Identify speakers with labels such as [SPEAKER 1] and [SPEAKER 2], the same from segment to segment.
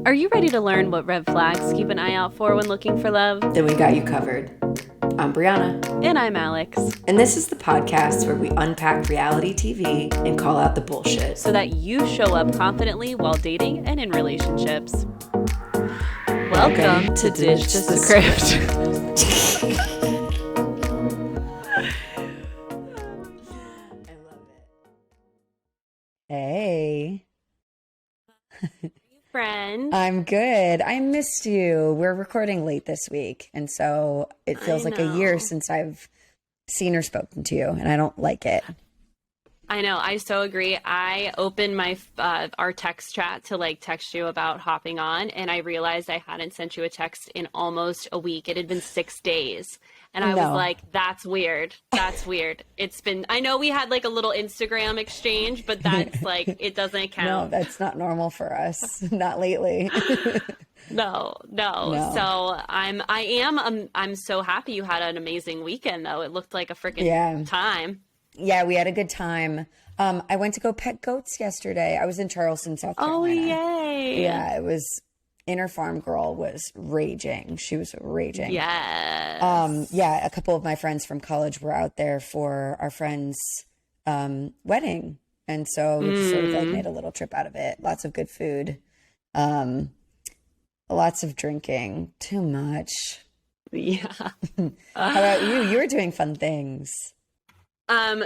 [SPEAKER 1] Are you ready to learn what red flags keep an eye out for when looking for love?
[SPEAKER 2] Then we got you covered. I'm Brianna.
[SPEAKER 1] And I'm Alex.
[SPEAKER 2] And this is the podcast where we unpack reality TV and call out the bullshit.
[SPEAKER 1] So that you show up confidently while dating and in relationships. Welcome to Ditch the Script.
[SPEAKER 2] I love it. Hey.
[SPEAKER 1] Friend.
[SPEAKER 2] I'm good. I missed you. We're recording late this week, and so it feels like a year since I've seen or spoken to you, and I don't like it.
[SPEAKER 1] I know. I so agree. I opened my our text chat to text you about hopping on, and I realized I hadn't sent you a text in almost a week. It had been 6 days. And I was like, that's weird. That's weird. It's been, I know we had a little Instagram exchange, but that's it doesn't count.
[SPEAKER 2] No, that's not normal for us. Not lately.
[SPEAKER 1] No. So I'm so happy you had an amazing weekend though. It looked like a freaking time.
[SPEAKER 2] Yeah, we had a good time. I went to go pet goats yesterday. I was in Charleston, South Carolina.
[SPEAKER 1] Oh, yay.
[SPEAKER 2] Yeah, it was, Inner Farm Girl was raging. She was raging.
[SPEAKER 1] Yes.
[SPEAKER 2] Yeah, a couple of my friends from college were out there for our friend's wedding. And so we just sort of made a little trip out of it. Lots of good food. Lots of drinking. Too much.
[SPEAKER 1] Yeah.
[SPEAKER 2] How about you? You were doing fun things.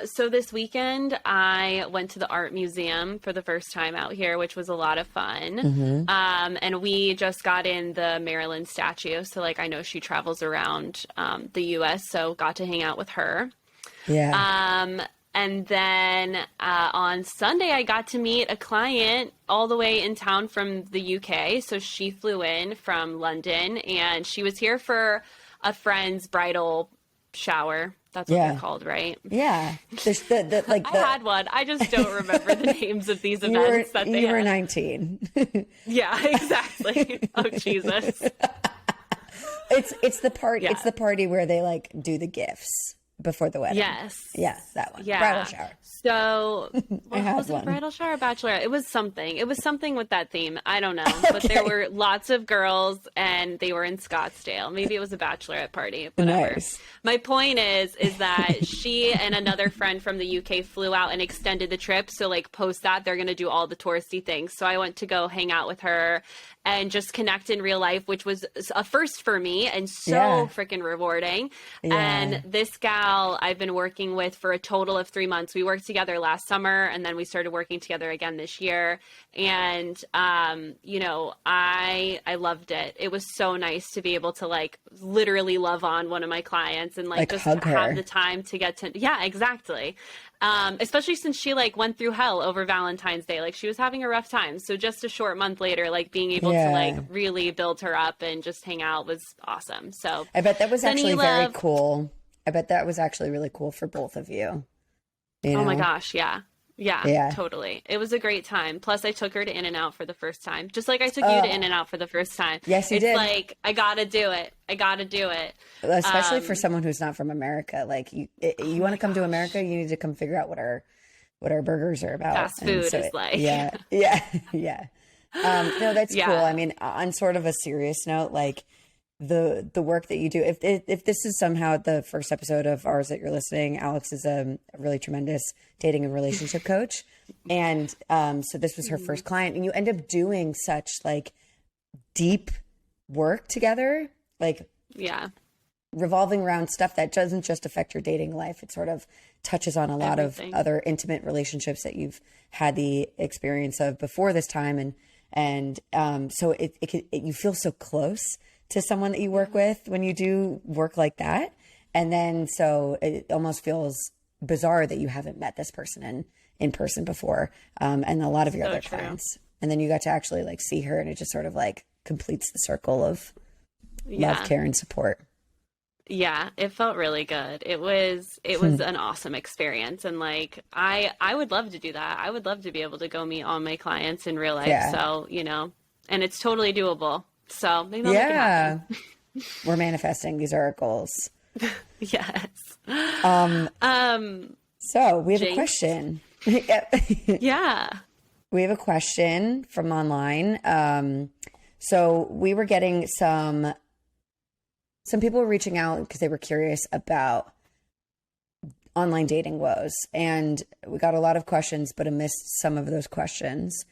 [SPEAKER 1] So this weekend I went to the art museum for the first time out here, which was a lot of fun.
[SPEAKER 2] Mm-hmm.
[SPEAKER 1] And we just got in the Marilyn statue. So I know she travels around, the US, so got to hang out with her.
[SPEAKER 2] Yeah.
[SPEAKER 1] And then, on Sunday I got to meet a client all the way in town from the UK. So she flew in from London and she was here for a friend's bridal shower. That's what they're called, right?
[SPEAKER 2] Yeah. I
[SPEAKER 1] had one. I just don't remember the names of these events that they had.
[SPEAKER 2] You were 19.
[SPEAKER 1] Yeah, exactly. Oh, Jesus.
[SPEAKER 2] It's the party.
[SPEAKER 1] Yeah.
[SPEAKER 2] It's the party where they do the gifts before the wedding.
[SPEAKER 1] Yes.
[SPEAKER 2] Yeah, that one.
[SPEAKER 1] Yeah.
[SPEAKER 2] Bridal shower.
[SPEAKER 1] So, was
[SPEAKER 2] one.
[SPEAKER 1] it bridal shower or bachelorette? It was something. It was something with that theme. I don't know. But there were lots of girls and they were in Scottsdale. Maybe it was a bachelorette party. Whatever.
[SPEAKER 2] Nice.
[SPEAKER 1] My point is that she and another friend from the UK flew out and extended the trip. So post that, they're going to do all the touristy things. So I went to go hang out with her and just connect in real life, which was a first for me and so freaking rewarding.
[SPEAKER 2] Yeah.
[SPEAKER 1] And this gal I've been working with for a total of 3 months. We worked together last summer and then we started working together again this year. And, I loved it. It was so nice to be able to literally love on one of my clients and just
[SPEAKER 2] hug her.
[SPEAKER 1] have the time to get to, yeah, exactly. Especially since she went through hell over Valentine's Day. She was having a rough time. So just a short month later, being able to really build her up and just hang out was awesome. So
[SPEAKER 2] I bet that was actually very cool. I bet that was actually really cool for both of you. You know?
[SPEAKER 1] Oh my gosh. Yeah, totally. It was a great time. Plus I took her to In-N-Out for the first time. Just like I took you to In-N-Out for the first time.
[SPEAKER 2] Yes, you did.
[SPEAKER 1] I gotta do it.
[SPEAKER 2] Especially for someone who's not from America. You want to come to America, you need to come figure out what our burgers are about.
[SPEAKER 1] Fast food is
[SPEAKER 2] Yeah. No, that's cool. I mean, on sort of a serious note, the work that you do, if this is somehow the first episode of ours that you're listening, Alex is a really tremendous dating and relationship coach. And so this was her first client and you end up doing such deep work together, revolving around stuff that doesn't just affect your dating life. It sort of touches on a lot of other intimate relationships that you've had the experience of before this time. And so you feel so close to someone that you work with when you do work like that. And then, so it almost feels bizarre that you haven't met this person in person before. And a lot of your other clients. And then you got to actually see her and it just sort of completes the circle of love, care, and support.
[SPEAKER 1] Yeah, it felt really good. It was an awesome experience. And I would love to do that. I would love to be able to go meet all my clients in real life. Yeah. So, and it's totally doable. So maybe I'll make it happen.
[SPEAKER 2] We're manifesting. These are our goals.
[SPEAKER 1] Yes.
[SPEAKER 2] So we have a question.
[SPEAKER 1] Yeah.
[SPEAKER 2] We have a question from online. So we were getting some people were reaching out because they were curious about online dating woes. And we got a lot of questions, but amidst some of those questions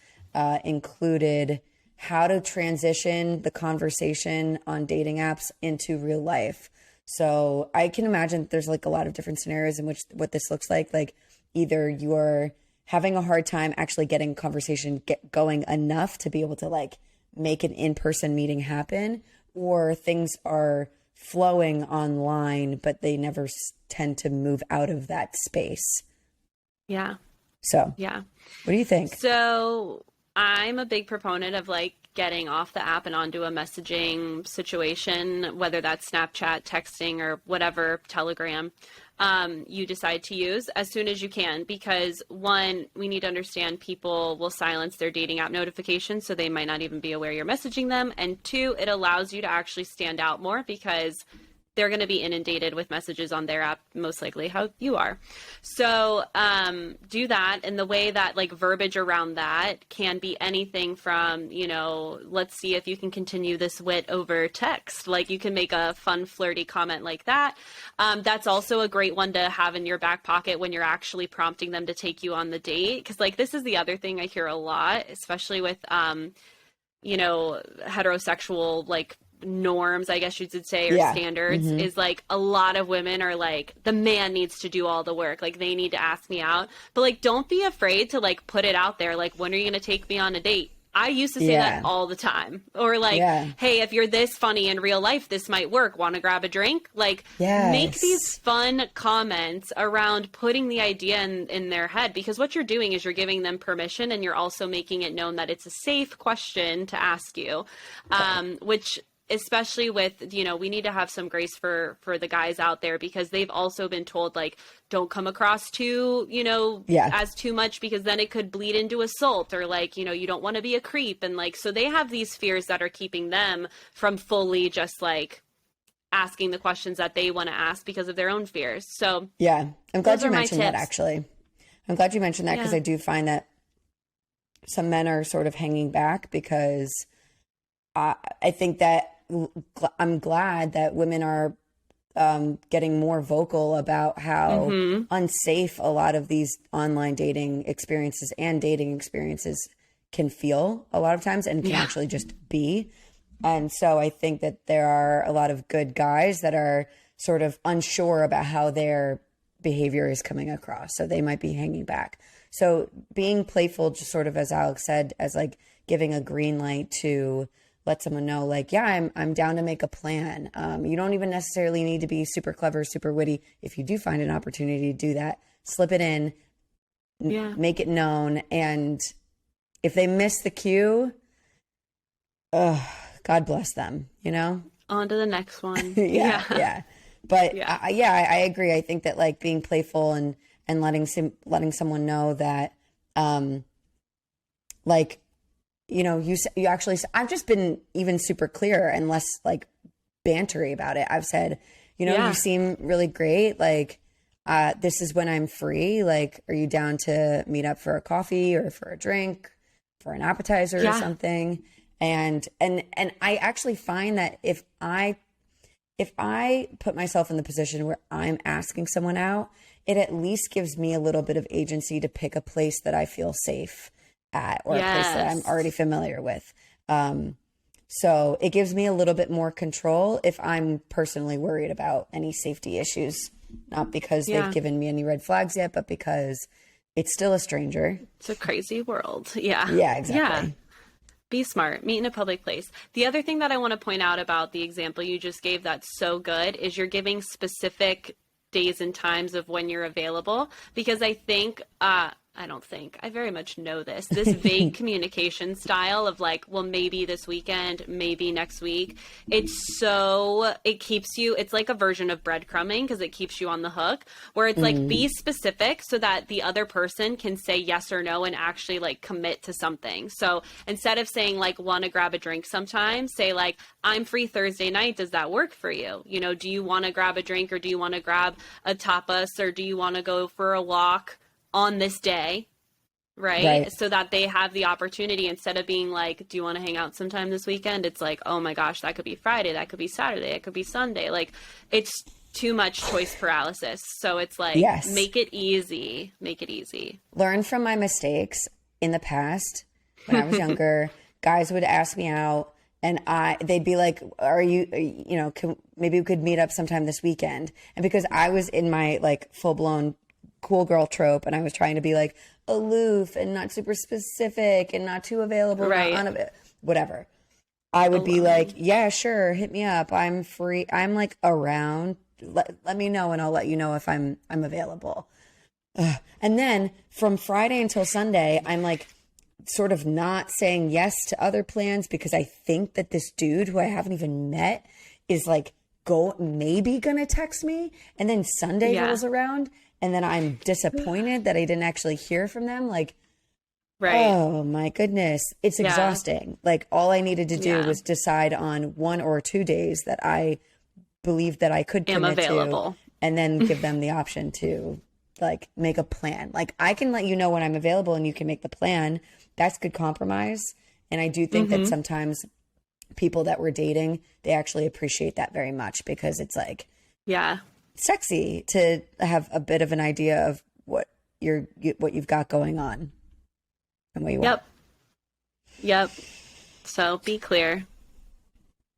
[SPEAKER 2] included how to transition the conversation on dating apps into real life. So I can imagine there's like a lot of different scenarios in which what this looks like. Like either you're having a hard time actually getting conversation going enough to be able to like make an in-person meeting happen, or things are flowing online, but they never tend to move out of that space.
[SPEAKER 1] Yeah.
[SPEAKER 2] So, yeah. What do you think?
[SPEAKER 1] So I'm a big proponent of like getting off the app and onto a messaging situation, whether that's Snapchat, texting, or whatever, Telegram, you decide to use as soon as you can. Because one, we need to understand people will silence their dating app notifications, so they might not even be aware you're messaging them. And two, it allows you to actually stand out more because they're going to be inundated with messages on their app, most likely how you are. So do that. And the way that like verbiage around that can be anything from, you know, let's see if you can continue this wit over text. Like you can make a fun, flirty comment like that. That's also a great one to have in your back pocket when you're actually prompting them to take you on the date. Because like this is the other thing I hear a lot, especially with, you know, heterosexual like norms, I guess you should say, or standards, is like a lot of women are like, the man needs to do all the work. Like they need to ask me out. But like, don't be afraid to like put it out there. Like, when are you going to take me on a date? I used to say that all the time. Or like, hey, if you're this funny in real life, this might work. Want to grab a drink? Like make these fun comments around putting the idea in their head, because what you're doing is you're giving them permission, and you're also making it known that it's a safe question to ask you, which especially with, you know, we need to have some grace for the guys out there, because they've also been told like, don't come across too, you know, as too much, because then it could bleed into assault, or like, you know, you don't want to be a creep. And like, so they have these fears that are keeping them from fully just like asking the questions that they want to ask because of their own fears. So
[SPEAKER 2] I'm glad you mentioned that, actually. I'm glad you mentioned that, because I do find that some men are sort of hanging back, because I think that I'm glad that women are getting more vocal about how unsafe a lot of these online dating experiences and dating experiences can feel a lot of times, and can actually just be. And so I think that there are a lot of good guys that are sort of unsure about how their behavior is coming across. So they might be hanging back. So being playful, just sort of, as Alex said, as like giving a green light to let someone know, like, yeah, I'm down to make a plan. You don't even necessarily need to be super clever, super witty. If you do find an opportunity to do that, slip it in, make it known. And if they miss the cue, God bless them, you know?
[SPEAKER 1] On to the next one.
[SPEAKER 2] But I agree. I think that like being playful and letting someone know that, like, you know, you actually, I've just been even super clear and less like bantery about it. I've said, you know, you seem really great. Like, this is when I'm free. Like, are you down to meet up for a coffee or for a drink, for an appetizer or something? And I actually find that if I put myself in the position where I'm asking someone out, it at least gives me a little bit of agency to pick a place that I feel safe at, or a place that I'm already familiar with. So it gives me a little bit more control if I'm personally worried about any safety issues, not because they've given me any red flags yet, but because it's still a stranger.
[SPEAKER 1] It's a crazy world. Yeah.
[SPEAKER 2] Yeah, exactly.
[SPEAKER 1] Yeah. Be smart. Meet in a public place. The other thing that I want to point out about the example you just gave that's so good is you're giving specific days and times of when you're available, because I think, I very much know this vague communication style of like, well, maybe this weekend, maybe next week. It keeps you, it's like a version of breadcrumbing, because it keeps you on the hook, where it's like, be specific so that the other person can say yes or no and actually like commit to something. So instead of saying like, want to grab a drink sometime, say like, I'm free Thursday night. Does that work for you? You know, do you want to grab a drink, or do you want to grab a tapas, or do you want to go for a walk on this day? right?
[SPEAKER 2] Right.
[SPEAKER 1] So that they have the opportunity, instead of being like, do you want to hang out sometime this weekend? It's like, oh my gosh, that could be Friday, that could be Saturday, it could be Sunday. Like, it's too much choice paralysis. So it's like,
[SPEAKER 2] Yes.
[SPEAKER 1] make it easy. Make it easy.
[SPEAKER 2] Learn from my mistakes in the past. When I was younger, guys would ask me out and they'd be like, maybe we could meet up sometime this weekend. And because I was in my like full blown cool girl trope and I was trying to be like aloof and not super specific and not too available,
[SPEAKER 1] Right.
[SPEAKER 2] whatever. I would be like, yeah, sure, hit me up. I'm free. I'm like around. Let me know and I'll let you know if I'm available. And then from Friday until Sunday, I'm like sort of not saying yes to other plans because I think that this dude who I haven't even met is like maybe gonna text me. And then Sunday rolls around and then I'm disappointed that I didn't actually hear from them. Like,
[SPEAKER 1] Right.
[SPEAKER 2] oh my goodness. It's exhausting. Like all I needed to do was decide on 1 or 2 days that I believed that I could commit to and then give them the option to like make a plan. Like I can let you know when I'm available and you can make the plan. That's good compromise. And I do think that sometimes people that we're dating, they actually appreciate that very much because it's like, sexy to have a bit of an idea of what you've got going on and what you want.
[SPEAKER 1] Yep. So be clear.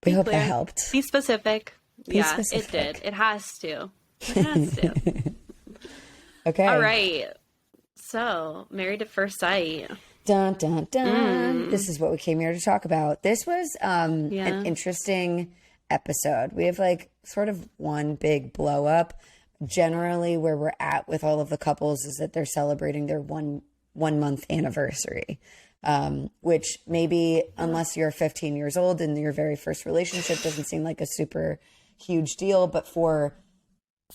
[SPEAKER 2] We hope that helped.
[SPEAKER 1] Be specific.
[SPEAKER 2] Be specific.
[SPEAKER 1] It did. It has to. It has to.
[SPEAKER 2] Okay.
[SPEAKER 1] All right. So, Married at First Sight.
[SPEAKER 2] Dun, dun, dun. This is what we came here to talk about. This was an interesting episode. We have like sort of one big blow up. Generally, where we're at with all of the couples is that they're celebrating their one month anniversary, which maybe unless you're 15 years old and your very first relationship doesn't seem like a super huge deal. But for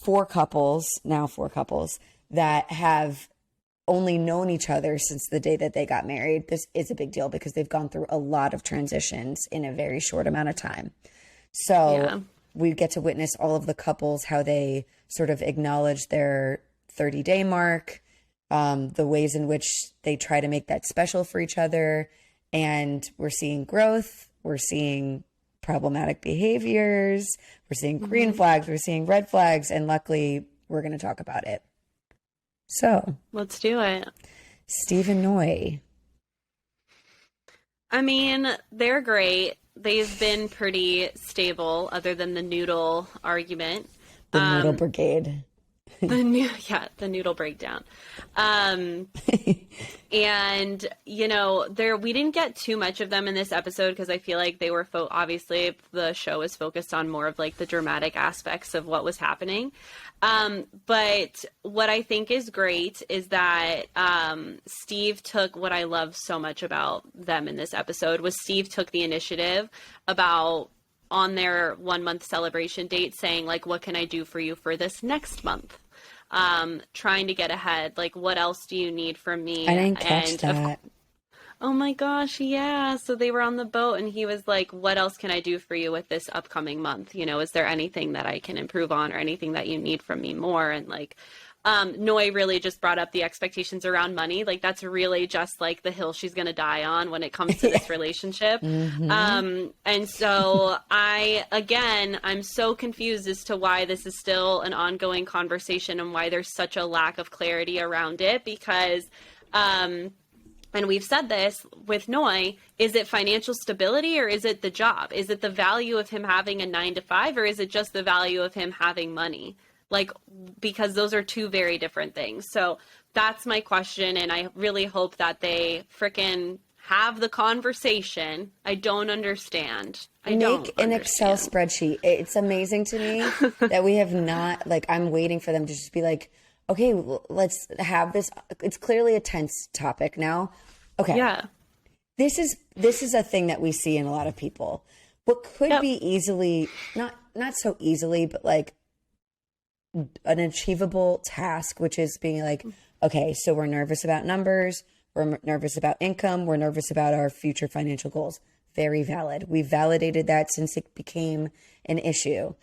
[SPEAKER 2] four couples that have only known each other since the day that they got married, this is a big deal because they've gone through a lot of transitions in a very short amount of time. So we get to witness all of the couples, how they sort of acknowledge their 30-day mark, the ways in which they try to make that special for each other. And we're seeing growth. We're seeing problematic behaviors. We're seeing green flags. We're seeing red flags. And luckily, we're going to talk about it. So
[SPEAKER 1] let's do it.
[SPEAKER 2] Steve and Noi.
[SPEAKER 1] I mean, they're great. They've been pretty stable other than the noodle argument.
[SPEAKER 2] The noodle brigade.
[SPEAKER 1] The noodle breakdown. And you know, we didn't get too much of them in this episode because I feel like they were obviously the show was focused on more of like the dramatic aspects of what was happening. But what I think is great is that Steve took what I love so much about them in this episode was Steve took the initiative about on their 1 month celebration date saying like, what can I do for you for this next month? Trying to get ahead. Like, what else do you need from me?
[SPEAKER 2] I didn't catch that.
[SPEAKER 1] Oh my gosh, yeah. So they were on the boat and he was like, what else can I do for you with this upcoming month? You know, is there anything that I can improve on or anything that you need from me more? And like, Noi really just brought up the expectations around money. Like that's really just like the hill she's going to die on when it comes to this relationship. And so I'm so confused as to why this is still an ongoing conversation and why there's such a lack of clarity around it because, and we've said this with Noi, is it financial stability or is it the job? Is it the value of him having a 9-to-5 or is it just the value of him having money? Like, because those are two very different things. So that's my question. And I really hope that they frickin' have the conversation. I don't understand.
[SPEAKER 2] Make an Excel spreadsheet. It's amazing to me that we have not, like, I'm waiting for them to just be like, okay, let's have this. It's clearly a tense topic now. Okay.
[SPEAKER 1] Yeah.
[SPEAKER 2] This is a thing that we see in a lot of people. What could be easily, not so easily, but like an achievable task, which is being like, okay, so we're nervous about numbers. We're nervous about income. We're nervous about our future financial goals. Very valid. We've validated that since it became an issue.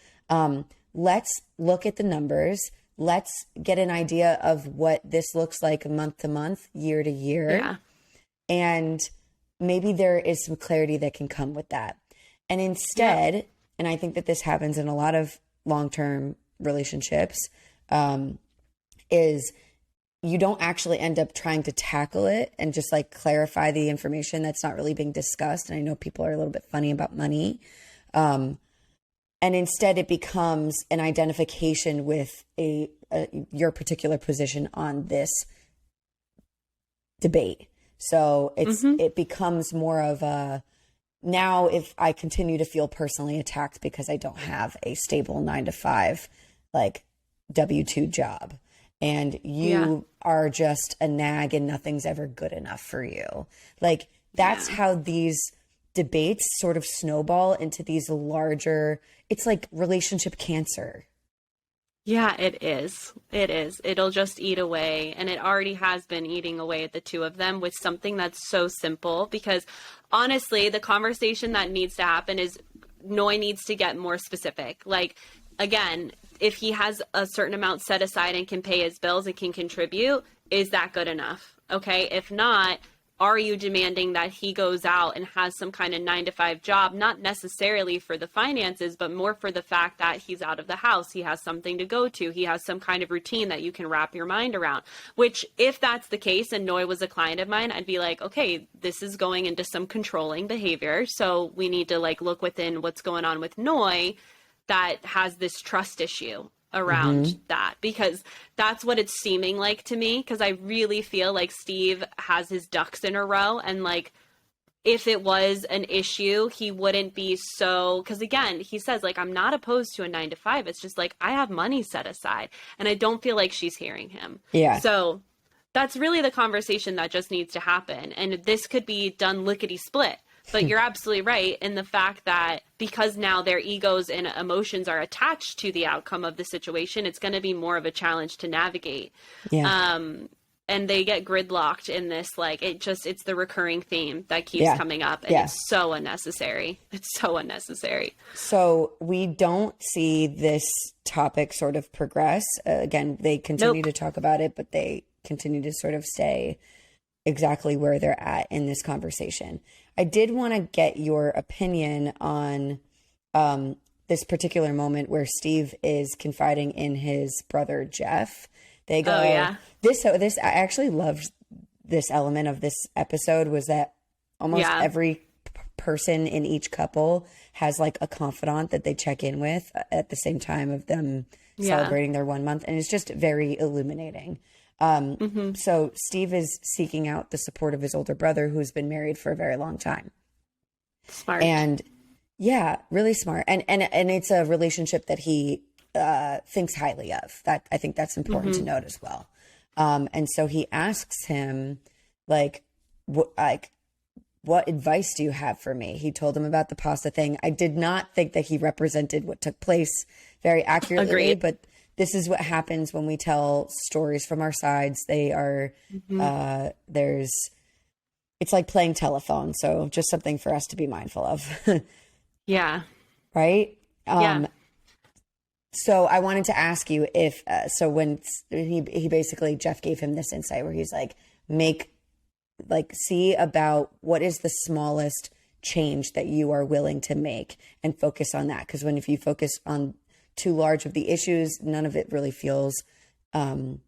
[SPEAKER 2] Let's look at the numbers. let's get an idea of what this looks like month to month, year to year.
[SPEAKER 1] Yeah.
[SPEAKER 2] And maybe there is some clarity that can come with that. And instead, and I think that this happens in a lot of long-term relationships, is you don't actually end up trying to tackle it and just like clarify the information that's not really being discussed. And I know people are a little bit funny about money. And instead it becomes an identification with your particular position on this debate. So it becomes more of a, now if I continue to feel personally attacked because I don't have a stable 9-to-5, like W-2 job, and you are just a nag and nothing's ever good enough for you. Like that's how these debates sort of snowball into these larger, it's like relationship cancer.
[SPEAKER 1] Yeah, it is. It is. It'll just eat away. And it already has been eating away at the two of them with something that's so simple. Because honestly, the conversation that needs to happen is Noi needs to get more specific. Like, again, if he has a certain amount set aside and can pay his bills and can contribute, is that good enough? Okay. If not, are you demanding that he goes out and has some kind of 9-to-5 job, not necessarily for the finances, but more for the fact that he's out of the house, he has something to go to, he has some kind of routine that you can wrap your mind around, which if that's the case and Noi was a client of mine, I'd be like, okay, this is going into some controlling behavior. So we need to like look within what's going on with Noi that has this trust issue around that, because that's what it's seeming like to me. Because I really feel like Steve has his ducks in a row, and like if it was an issue, he wouldn't be so, because again, he says like, I'm not opposed to a 9-to-5. It's just like, I have money set aside, and I don't feel like she's hearing him. Yeah. So that's really the conversation that just needs to happen. And this could be done lickety split. But you're absolutely right in the fact that because now their egos and emotions are attached to the outcome of the situation, it's going to be more of a challenge to navigate. Yeah. And they get gridlocked in this, like, it's the recurring theme that keeps coming up. And it's so unnecessary. It's so unnecessary.
[SPEAKER 2] So we don't see this topic sort of progress. Again, they continue to talk about it, but they continue to sort of stay exactly where they're at in this conversation. I did want to get your opinion on this particular moment where Steve is confiding in his brother, Jeff. They go, this, I actually loved this element of this episode, was that almost every person in each couple has like a confidant that they check in with at the same time of them celebrating their 1 month. And it's just very illuminating. So Steve is seeking out the support of his older brother, who's been married for a very long time.
[SPEAKER 1] Smart.
[SPEAKER 2] And really smart. And it's a relationship that he thinks highly of. That I think that's important to note as well. And so he asks him, like, what advice do you have for me? He told him about the pasta thing. I did not think that he represented what took place very accurately, but this is what happens when we tell stories from our sides. They are, it's like playing telephone. So just something for us to be mindful of.
[SPEAKER 1] Yeah.
[SPEAKER 2] Right? So I wanted to ask you if, so when he basically, Jeff gave him this insight where he's like, see about what is the smallest change that you are willing to make and focus on that. Because if you focus on too large of the issues, none of it really feels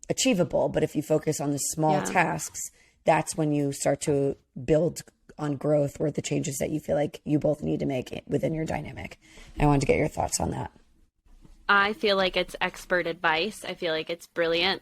[SPEAKER 2] achievable. But if you focus on the small tasks, that's when you start to build on growth or the changes that you feel like you both need to make within your dynamic. I wanted to get your thoughts on that.
[SPEAKER 1] I feel like it's expert advice. I feel like it's brilliant.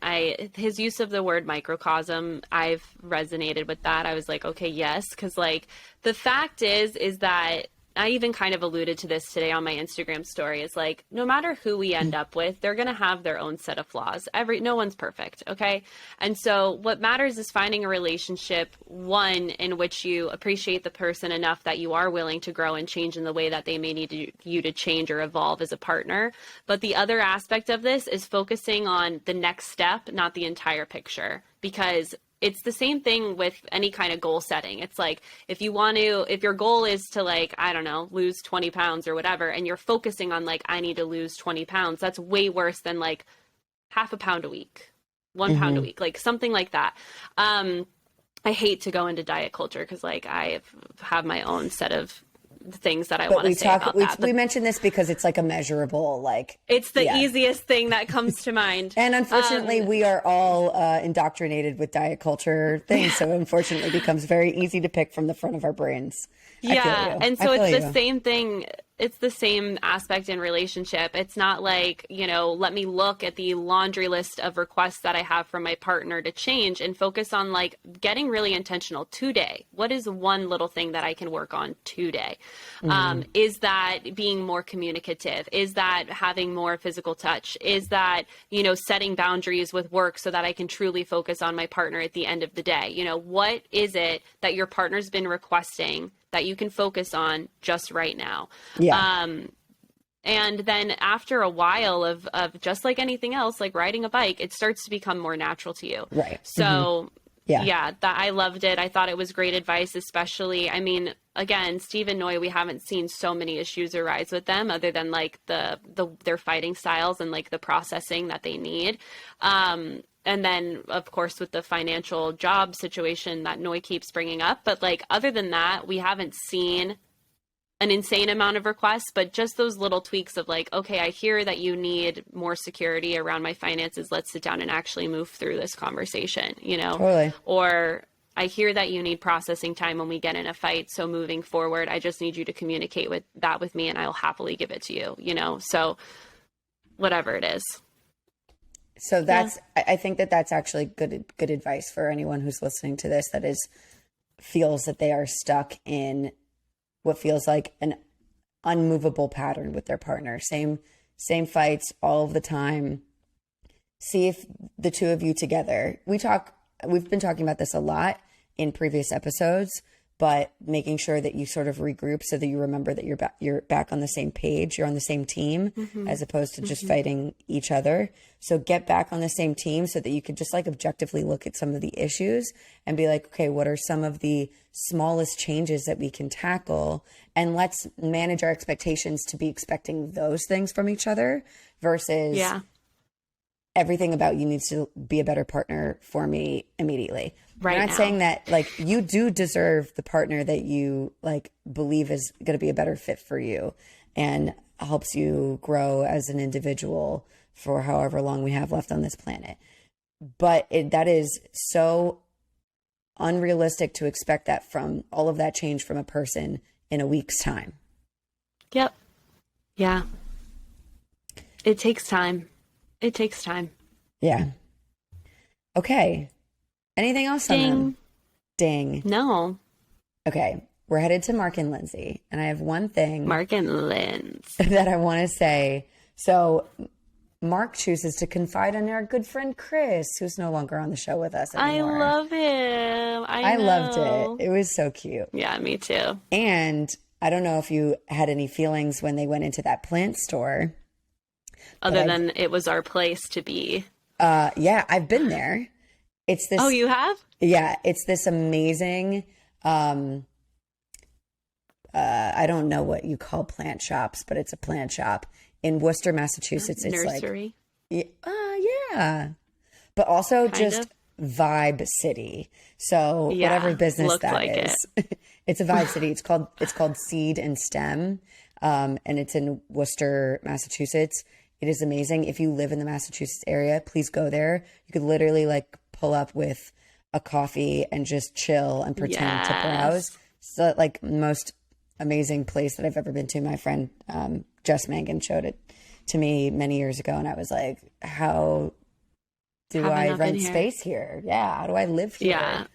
[SPEAKER 1] His use of the word microcosm, I've resonated with that. I was like, okay, yes. Because like the fact is that I even kind of alluded to this today on my Instagram story, is like, no matter who we end up with, they're going to have their own set of flaws. No one's perfect. Okay. And so what matters is finding a relationship, one, in which you appreciate the person enough that you are willing to grow and change in the way that they may need you to change or evolve as a partner. But the other aspect of this is focusing on the next step, not the entire picture, because it's the same thing with any kind of goal setting. It's like, if your goal is to like, I don't know, lose 20 pounds or whatever, and you're focusing on like, I need to lose 20 pounds, that's way worse than like half a pound a week, 1 pound a week, like something like that. I hate to go into diet culture because like I have my own set of things that I want to say about that.
[SPEAKER 2] We mentioned this because it's like a measurable, like
[SPEAKER 1] it's the easiest thing that comes to mind.
[SPEAKER 2] And unfortunately, we are all indoctrinated with diet culture things, so unfortunately, it becomes very easy to pick from the front of our brains.
[SPEAKER 1] Yeah, and so it's the same thing. It's the same aspect in relationship. It's not like, you know, let me look at the laundry list of requests that I have from my partner to change and focus on like getting really intentional today. What is one little thing that I can work on today? Is that being more communicative? Is that having more physical touch? Is that, you know, setting boundaries with work so that I can truly focus on my partner at the end of the day? You know, what is it that your partner's been requesting that you can focus on just right now? Yeah. And then after a while of just like anything else, like riding a bike, it starts to become more natural to you.
[SPEAKER 2] Right.
[SPEAKER 1] So yeah, that I loved it. I thought it was great advice, especially, I mean, again, Steve and Noi, we haven't seen so many issues arise with them other than like their fighting styles and like the processing that they need. And then, of course, with the financial job situation that Noi keeps bringing up. But like, other than that, we haven't seen an insane amount of requests, but just those little tweaks of like, okay, I hear that you need more security around my finances. Let's sit down and actually move through this conversation, you know?
[SPEAKER 2] Totally.
[SPEAKER 1] Or I hear that you need processing time when we get in a fight. So moving forward, I just need you to communicate with me and I'll happily give it to you, you know? So whatever it is.
[SPEAKER 2] So that's, I think that's actually good advice for anyone who's listening to this that feels that they are stuck in what feels like an unmovable pattern with their partner. Same fights all of the time. See if the two of you together, we've been talking about this a lot in previous episodes, but making sure that you sort of regroup so that you remember that you're back on the same page, you're on the same team, as opposed to just fighting each other. So get back on the same team so that you could just like objectively look at some of the issues and be like, okay, what are some of the smallest changes that we can tackle? And let's manage our expectations to be expecting those things from each other versus everything about you needs to be a better partner for me immediately. Right. I'm not saying that like you do deserve the partner that you like believe is going to be a better fit for you and helps you grow as an individual for however long we have left on this planet. But that is so unrealistic to expect that from all of that change from a person in a week's time.
[SPEAKER 1] Yep. Yeah. It takes time. It takes time.
[SPEAKER 2] Yeah. Okay. Anything else on them? Ding.
[SPEAKER 1] No.
[SPEAKER 2] Okay. We're headed to Mark and Lindsay. And I have one thing.
[SPEAKER 1] Mark and Linz.
[SPEAKER 2] That I want to say. So Mark chooses to confide in our good friend Chris, who's no longer on the show with us anymore.
[SPEAKER 1] I love him.
[SPEAKER 2] I loved it. It was so cute.
[SPEAKER 1] Yeah, me too.
[SPEAKER 2] And I don't know if you had any feelings when they went into that plant store.
[SPEAKER 1] Other than it was our place to be.
[SPEAKER 2] Yeah, I've been there. It's this.
[SPEAKER 1] Oh, you have?
[SPEAKER 2] Yeah, it's this amazing. I don't know what you call plant shops, but it's a plant shop in Worcester, Massachusetts. It's
[SPEAKER 1] nursery.
[SPEAKER 2] Like, yeah, but also just Vibe City. So whatever business that like is, it's a Vibe City. It's called Seed and Stem, and it's in Worcester, Massachusetts. It is amazing. If you live in the Massachusetts area, please go there. You could literally like pull up with a coffee and just chill and pretend to browse. So like most amazing place that I've ever been to. My friend Jess Mangan showed it to me many years ago. And I was like, how do I rent space here? Yeah. How do I live here?
[SPEAKER 1] Yeah.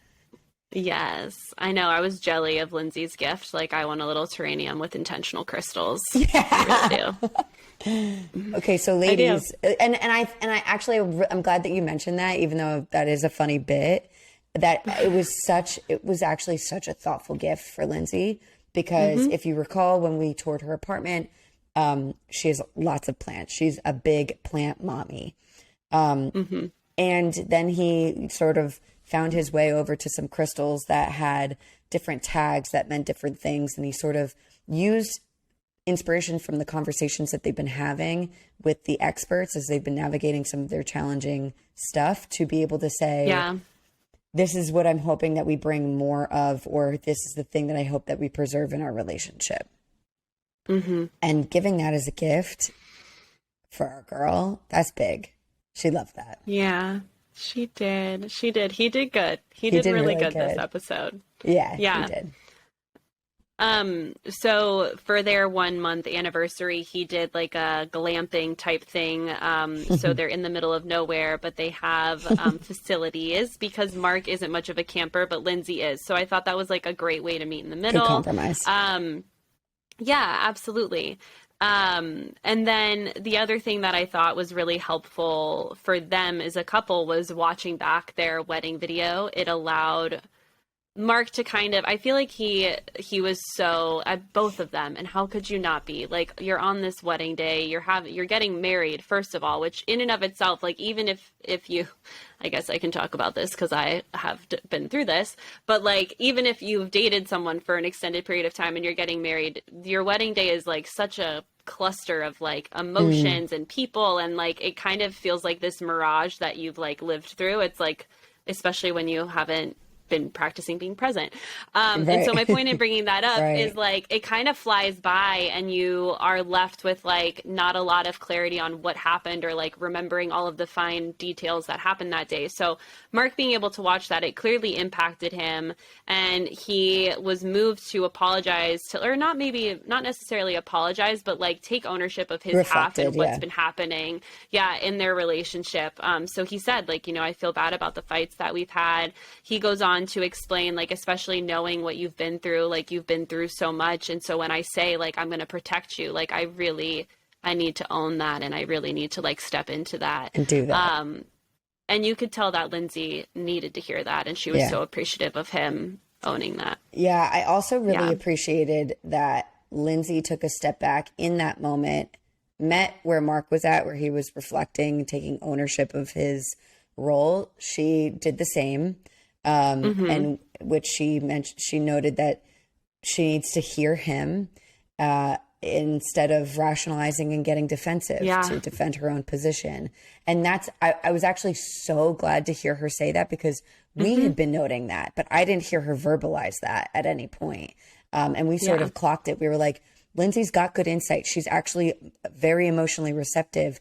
[SPEAKER 1] Yes, I know. I was jelly of Lindsay's gift. Like, I want a little terrarium with intentional crystals. Yeah. I really do.
[SPEAKER 2] Okay, so ladies, and I actually, I'm glad that you mentioned that, even though that is a funny bit. That it was actually such a thoughtful gift for Lindsay because if you recall when we toured her apartment, she has lots of plants. She's a big plant mommy, and then he sort of found his way over to some crystals that had different tags that meant different things. And he sort of used inspiration from the conversations that they've been having with the experts as they've been navigating some of their challenging stuff to be able to say,
[SPEAKER 1] Yeah.
[SPEAKER 2] this is what I'm hoping that we bring more of, or this is the thing that I hope that we preserve in our relationship.
[SPEAKER 1] Mm-hmm.
[SPEAKER 2] And giving that as a gift for our girl, that's big. She loved that.
[SPEAKER 1] Yeah, she did. She did. He did good. He did really good this episode.
[SPEAKER 2] Yeah,
[SPEAKER 1] yeah.
[SPEAKER 2] He did.
[SPEAKER 1] So for their 1 month anniversary, he did like a glamping type thing. So they're in the middle of nowhere, but they have facilities because Mark isn't much of a camper, but Lindsay is. So I thought that was like a great way to meet in the middle.
[SPEAKER 2] Good compromise.
[SPEAKER 1] Yeah, absolutely. And then the other thing that I thought was really helpful for them as a couple was watching back their wedding video. It allowed Mark to kind of, I feel like he was so at both of them, and how could you not be? Like, you're on this wedding day, you're getting married, first of all, which in and of itself, like, even if you, I guess I can talk about this because I have been through this, but like, even if you've dated someone for an extended period of time and you're getting married, your wedding day is like such a cluster of like emotions and people, and like, it kind of feels like this mirage that you've like lived through. It's like, especially when you haven't been practicing being present.
[SPEAKER 2] Right.
[SPEAKER 1] And so my point in bringing that up
[SPEAKER 2] Right.
[SPEAKER 1] is like, it kind of flies by and you are left with like not a lot of clarity on what happened or like remembering all of the fine details that happened that day. So Mark being able to watch that, it clearly impacted him, and he was moved to apologize to, or not necessarily apologize, but like take ownership of his half and what's been happening. Yeah. In their relationship. So he said like, you know, I feel bad about the fights that we've had. He goes on to explain, like, especially knowing what you've been through, like you've been through so much. And so when I say like, I'm going to protect you, like I need to own that. And I really need to like step into that
[SPEAKER 2] and do that.
[SPEAKER 1] And you could tell that Lindsay needed to hear that. And she was so appreciative of him owning that.
[SPEAKER 2] Yeah. I also really appreciated that Lindsay took a step back in that moment, met where Mark was at, where he was reflecting, taking ownership of his role. She did the same. And which she mentioned, she noted that she needs to hear him instead of rationalizing and getting defensive to defend her own position. And that's, I was actually so glad to hear her say that, because we had been noting that, but I didn't hear her verbalize that at any point. And we sort of clocked it. We were like, Lindsay's got good insight. She's actually very emotionally receptive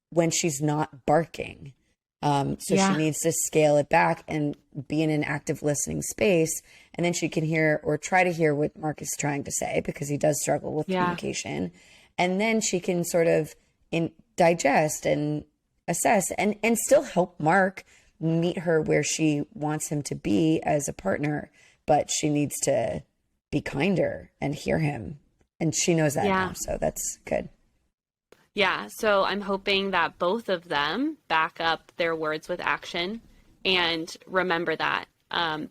[SPEAKER 2] when she's not barking. She needs to scale it back and be in an active listening space. And then she can hear or try to hear what Mark is trying to say, because he does struggle with communication. And then she can sort of digest and assess and still help Mark meet her where she wants him to be as a partner. But she needs to be kinder and hear him. And she knows that now. So that's good.
[SPEAKER 1] Yeah, so I'm hoping that both of them back up their words with action and remember that,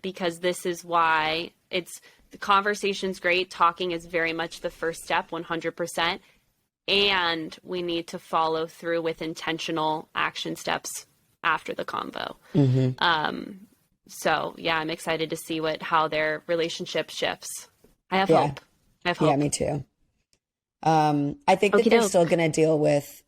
[SPEAKER 1] because this is why the conversation's great. Talking is very much the first step, 100%. And we need to follow through with intentional action steps after the convo. So yeah, I'm excited to see how their relationship shifts. I have hope.
[SPEAKER 2] Yeah, me too. I think that they're still going to deal with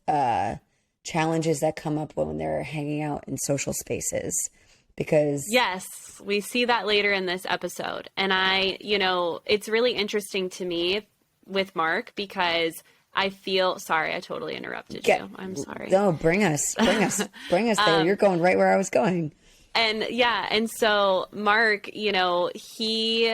[SPEAKER 2] challenges that come up when they're hanging out in social spaces, because
[SPEAKER 1] yes, we see that later in this episode. And it's really interesting to me with Mark, because I feel sorry. I totally interrupted you. I'm sorry.
[SPEAKER 2] No, bring us there. You're going right where I was going.
[SPEAKER 1] And so Mark, he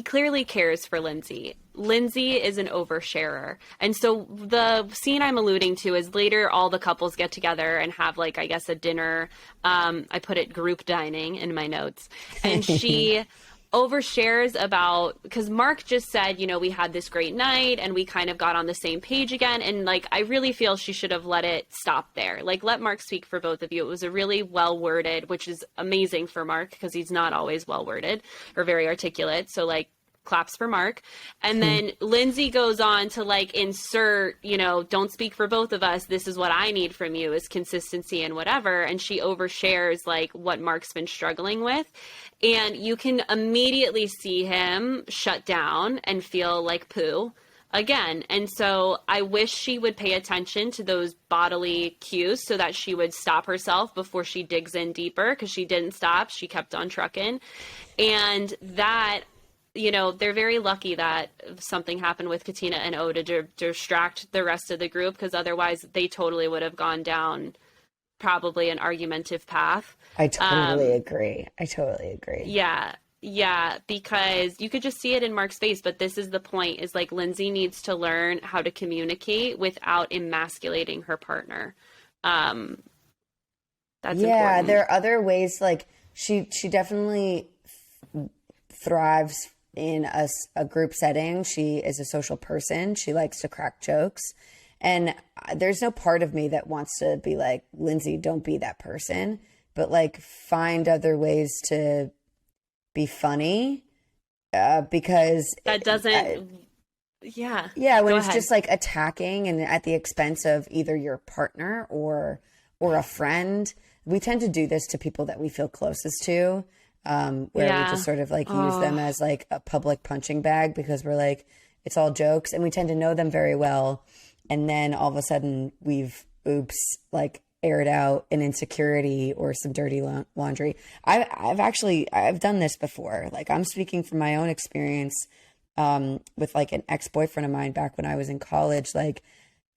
[SPEAKER 1] clearly cares for Lindsay. Lindsay is an oversharer. And so the scene I'm alluding to is later all the couples get together and have like, I guess, a dinner. I put it group dining in my notes. And she overshares about, because Mark just said, we had this great night and we kind of got on the same page again. And like, I really feel she should have let it stop there. Like, let Mark speak for both of you. It was a really well worded, which is amazing for Mark because he's not always well worded or very articulate. So like, claps for Mark. And then Lindsay goes on to like insert, you know, don't speak for both of us. This is what I need from you is consistency and whatever. And she overshares like what Mark's been struggling with. And you can immediately see him shut down and feel like poo again. And so I wish she would pay attention to those bodily cues so that she would stop herself before she digs in deeper, because she didn't stop. She kept on trucking. And that, you know, they're very lucky that something happened with Katina and O to distract the rest of the group, because otherwise they totally would have gone down probably an argumentative path.
[SPEAKER 2] I totally agree.
[SPEAKER 1] Yeah, because you could just see it in Mark's face, but this is the point, is like Lindsay needs to learn how to communicate without emasculating her partner. That's important.
[SPEAKER 2] There are other ways, like she definitely thrives in a group setting. She is a social person. She likes to crack jokes. And there's no part of me that wants to be like, Lindsay, don't be that person, but like find other ways to be funny, because
[SPEAKER 1] that doesn't when
[SPEAKER 2] it's just like attacking and at the expense of either your partner or a friend. We tend to do this to people that we feel closest to, where we just sort of like use them as like a public punching bag, because we're like, it's all jokes, and we tend to know them very well, and then all of a sudden we've like aired out an insecurity or some dirty laundry. I've done this before. Like, I'm speaking from my own experience with like an ex-boyfriend of mine back when I was in college, like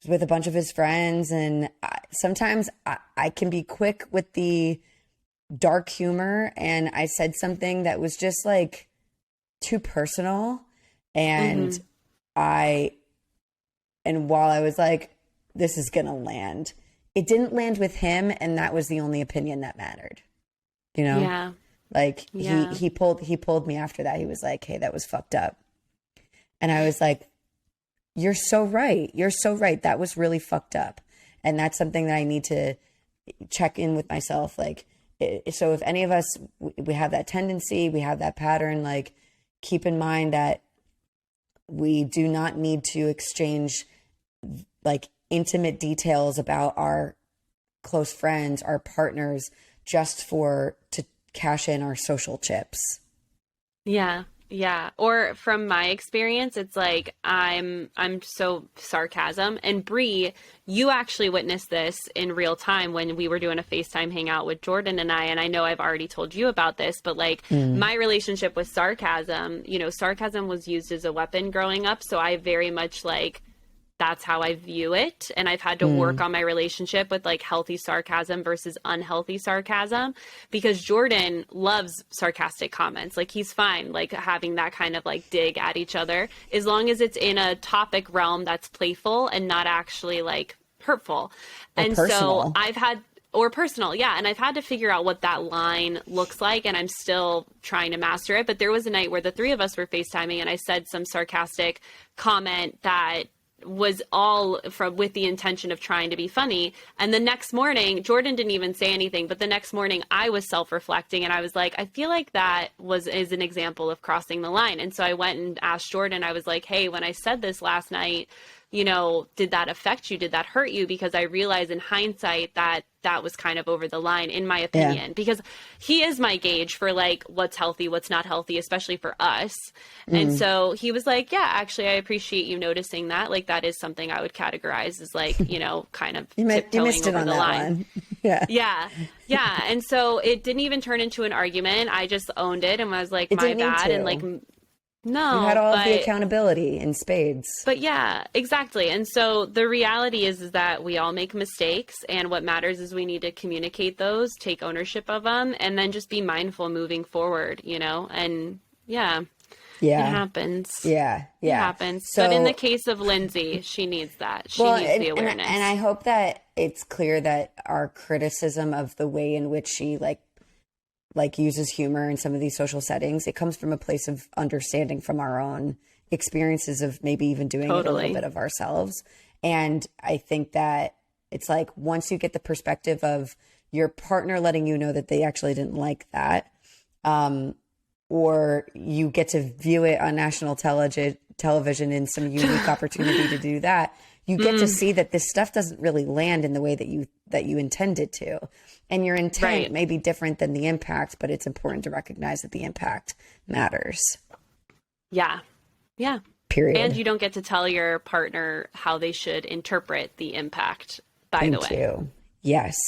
[SPEAKER 2] with a bunch of his friends. And sometimes I can be quick with the dark humor. And I said something that was just like too personal. And while I was like, this is going to land, it didn't land with him, and that was the only opinion that mattered. You know?
[SPEAKER 1] Yeah.
[SPEAKER 2] Like he pulled me after that. He was like, "Hey, that was fucked up." And I was like, "You're so right. You're so right. That was really fucked up." And that's something that I need to check in with myself. Like, so if any of us, we have that tendency, we have that pattern, like, keep in mind that we do not need to exchange like intimate details about our close friends, our partners, just to cash in our social chips.
[SPEAKER 1] Yeah. Or from my experience, it's like I'm so sarcasm. And Bree, you actually witnessed this in real time when we were doing a FaceTime hangout with Jordan and I know I've already told you about this, but like my relationship with sarcasm, you know, sarcasm was used as a weapon growing up. So I very much like, that's how I view it. And I've had to work on my relationship with like healthy sarcasm versus unhealthy sarcasm, because Jordan loves sarcastic comments. Like, he's fine, like having that kind of like dig at each other, as long as it's in a topic realm that's playful and not actually like hurtful. And
[SPEAKER 2] personal.
[SPEAKER 1] So or personal. Yeah. And I've had to figure out what that line looks like, and I'm still trying to master it. But there was a night where the three of us were FaceTiming and I said some sarcastic comment that was all with the intention of trying to be funny. And the next morning, Jordan didn't even say anything, but the next morning I was self-reflecting and I was like, I feel like that is an example of crossing the line. And so I went and asked Jordan, I was like, hey, when I said this last night, you know, did that affect you? Did that hurt you? Because I realized in hindsight that was kind of over the line, in my opinion, because he is my gauge for like what's healthy, what's not healthy, especially for us. And so he was like, yeah, actually, I appreciate you noticing that. Like, that is something I would categorize as like, you know, kind of tiptoeing over the line. Yeah. And so it didn't even turn into an argument. I just owned it and was like, my bad. And like, no,
[SPEAKER 2] you had all of the accountability in spades.
[SPEAKER 1] But yeah, exactly. And so the reality is that we all make mistakes, and what matters is we need to communicate those, take ownership of them, and then just be mindful moving forward, you know? And it happens.
[SPEAKER 2] Yeah.
[SPEAKER 1] It happens. So, but in the case of Lindsay, she needs that. She needs the awareness.
[SPEAKER 2] And I hope that it's clear that our criticism of the way in which she like uses humor in some of these social settings, it comes from a place of understanding from our own experiences of maybe even doing it a little bit of ourselves. And I think that it's like, once you get the perspective of your partner letting you know that they actually didn't like that, or you get to view it on national television in some unique opportunity to do that, you get to see that this stuff doesn't really land in the way that you intended to. And your intent may be different than the impact, but it's important to recognize that the impact matters.
[SPEAKER 1] Yeah. Yeah.
[SPEAKER 2] Period.
[SPEAKER 1] And you don't get to tell your partner how they should interpret the impact, by the way.
[SPEAKER 2] Thank you. Yes.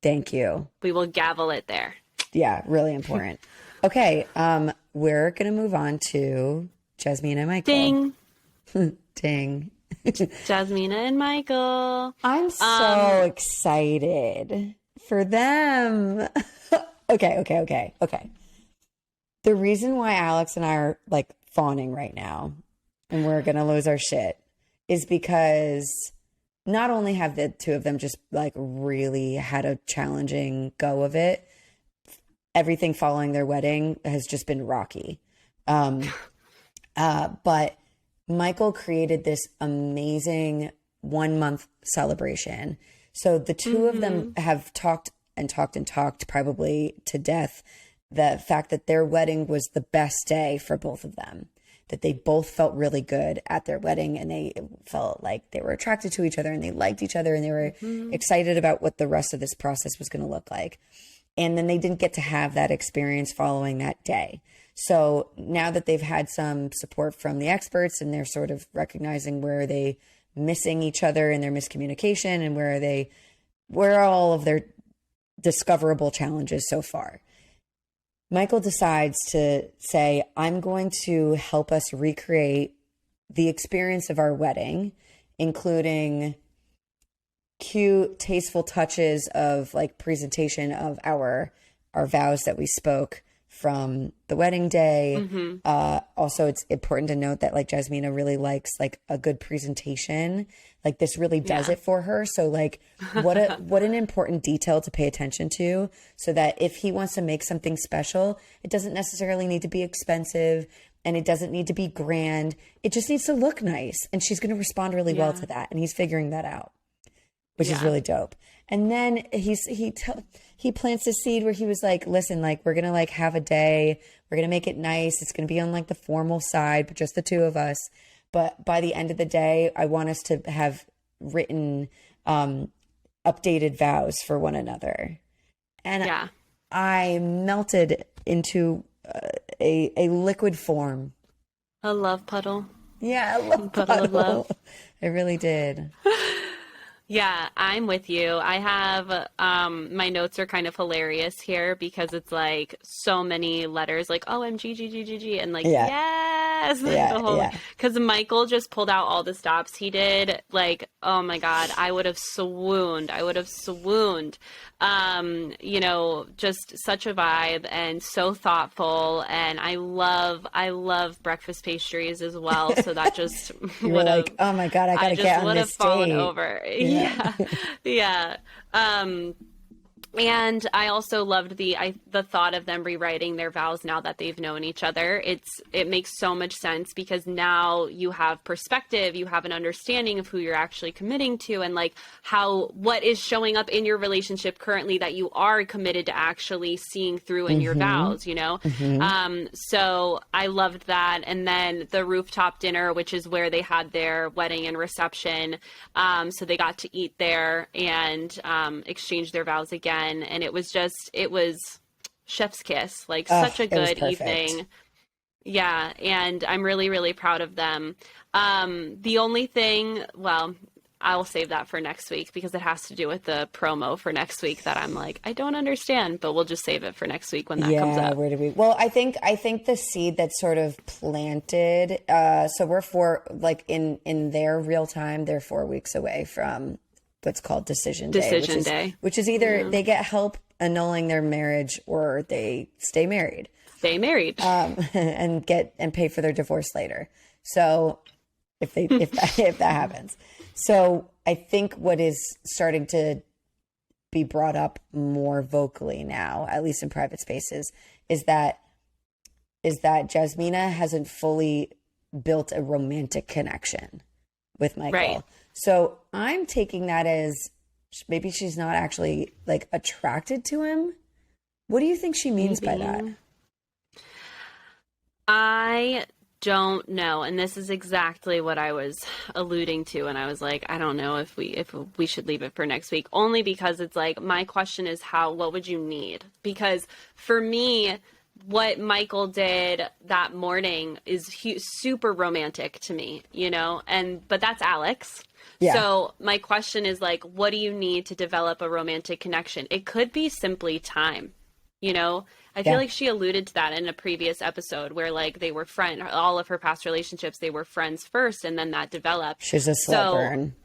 [SPEAKER 2] Thank you.
[SPEAKER 1] We will gavel it there.
[SPEAKER 2] Yeah, really important. Okay, we're going to move on to Jasmina and Michael.
[SPEAKER 1] Ding.
[SPEAKER 2] Ding.
[SPEAKER 1] Jasmina and Michael.
[SPEAKER 2] I'm so excited for them. Okay. The reason why Alex and I are like fawning right now and we're going to lose our shit is because not only have the two of them just like really had a challenging go of it, everything following their wedding has just been rocky. But Michael created this amazing 1 month celebration. So the two of them have talked probably to death, the fact that their wedding was the best day for both of them, that they both felt really good at their wedding and they felt like they were attracted to each other and they liked each other and they were excited about what the rest of this process was going to look like. And then they didn't get to have that experience following that day. So now that they've had some support from the experts and they're sort of recognizing where they missing each other in their miscommunication and where all of their discoverable challenges so far, Michael decides to say, I'm going to help us recreate the experience of our wedding, including cute, tasteful touches of like presentation of our vows that we spoke from the wedding day. Also, it's important to note that like Jasmina really likes like a good presentation. Like this really does it for her. So like what an important detail to pay attention to, so that if he wants to make something special, it doesn't necessarily need to be expensive and it doesn't need to be grand. It just needs to look nice. And she's going to respond really well to that. And he's figuring that out, which is really dope. And then he plants a seed where he was like, listen, like we're going to like have a day, we're going to make it nice. It's going to be on like the formal side, but just the two of us. But by the end of the day, I want us to have written updated vows for one another. And I melted into a liquid form.
[SPEAKER 1] A love puddle.
[SPEAKER 2] Yeah, a love puddle
[SPEAKER 1] of love.
[SPEAKER 2] I really did.
[SPEAKER 1] Yeah, I'm with you. I have, my notes are kind of hilarious here because it's like so many letters like OMG, GGGG, and like, yes, because Michael just pulled out all the stops he did. Like, oh my God, I would have swooned. You know, just such a vibe and so thoughtful. And I love breakfast pastries as well. So that just
[SPEAKER 2] you were like, oh my God, I got to get on this
[SPEAKER 1] fallen
[SPEAKER 2] date.
[SPEAKER 1] over. Yeah. And I also loved the thought of them rewriting their vows now that they've known each other. It makes so much sense because now you have perspective, you have an understanding of who you're actually committing to and like what is showing up in your relationship currently that you are committed to actually seeing through in your vows, you know? So I loved that. And then the rooftop dinner, which is where they had their wedding and reception. So they got to eat there and exchange their vows again. And it was chef's kiss, like such a good evening. Yeah. And I'm really, really proud of them. The only thing, well, I'll save that for next week because it has to do with the promo for next week that I'm like, I don't understand, but we'll just save it for next week when that comes up.
[SPEAKER 2] Where do we? Well, I think the seed that's sort of planted. So we're like in their real time, they're 4 weeks away from what's called decision day, which is either they get help annulling their marriage or they stay married, and pay for their divorce later. So if that happens, so I think what is starting to be brought up more vocally now, at least in private spaces, is that Jasmina hasn't fully built a romantic connection with Michael. Right. So I'm taking that as maybe she's not actually like attracted to him. What do you think she means by that?
[SPEAKER 1] I don't know. And this is exactly what I was alluding to. And I was like, I don't know if we should leave it for next week, only because it's like, my question is what would you need? Because for me, what Michael did that morning is super romantic to me, but that's Alex. Yeah. So my question is like, what do you need to develop a romantic connection? It could be simply time, I feel like she alluded to that in a previous episode where like they were friends, all of her past relationships, they were friends first and then that developed.
[SPEAKER 2] She's a slow burn.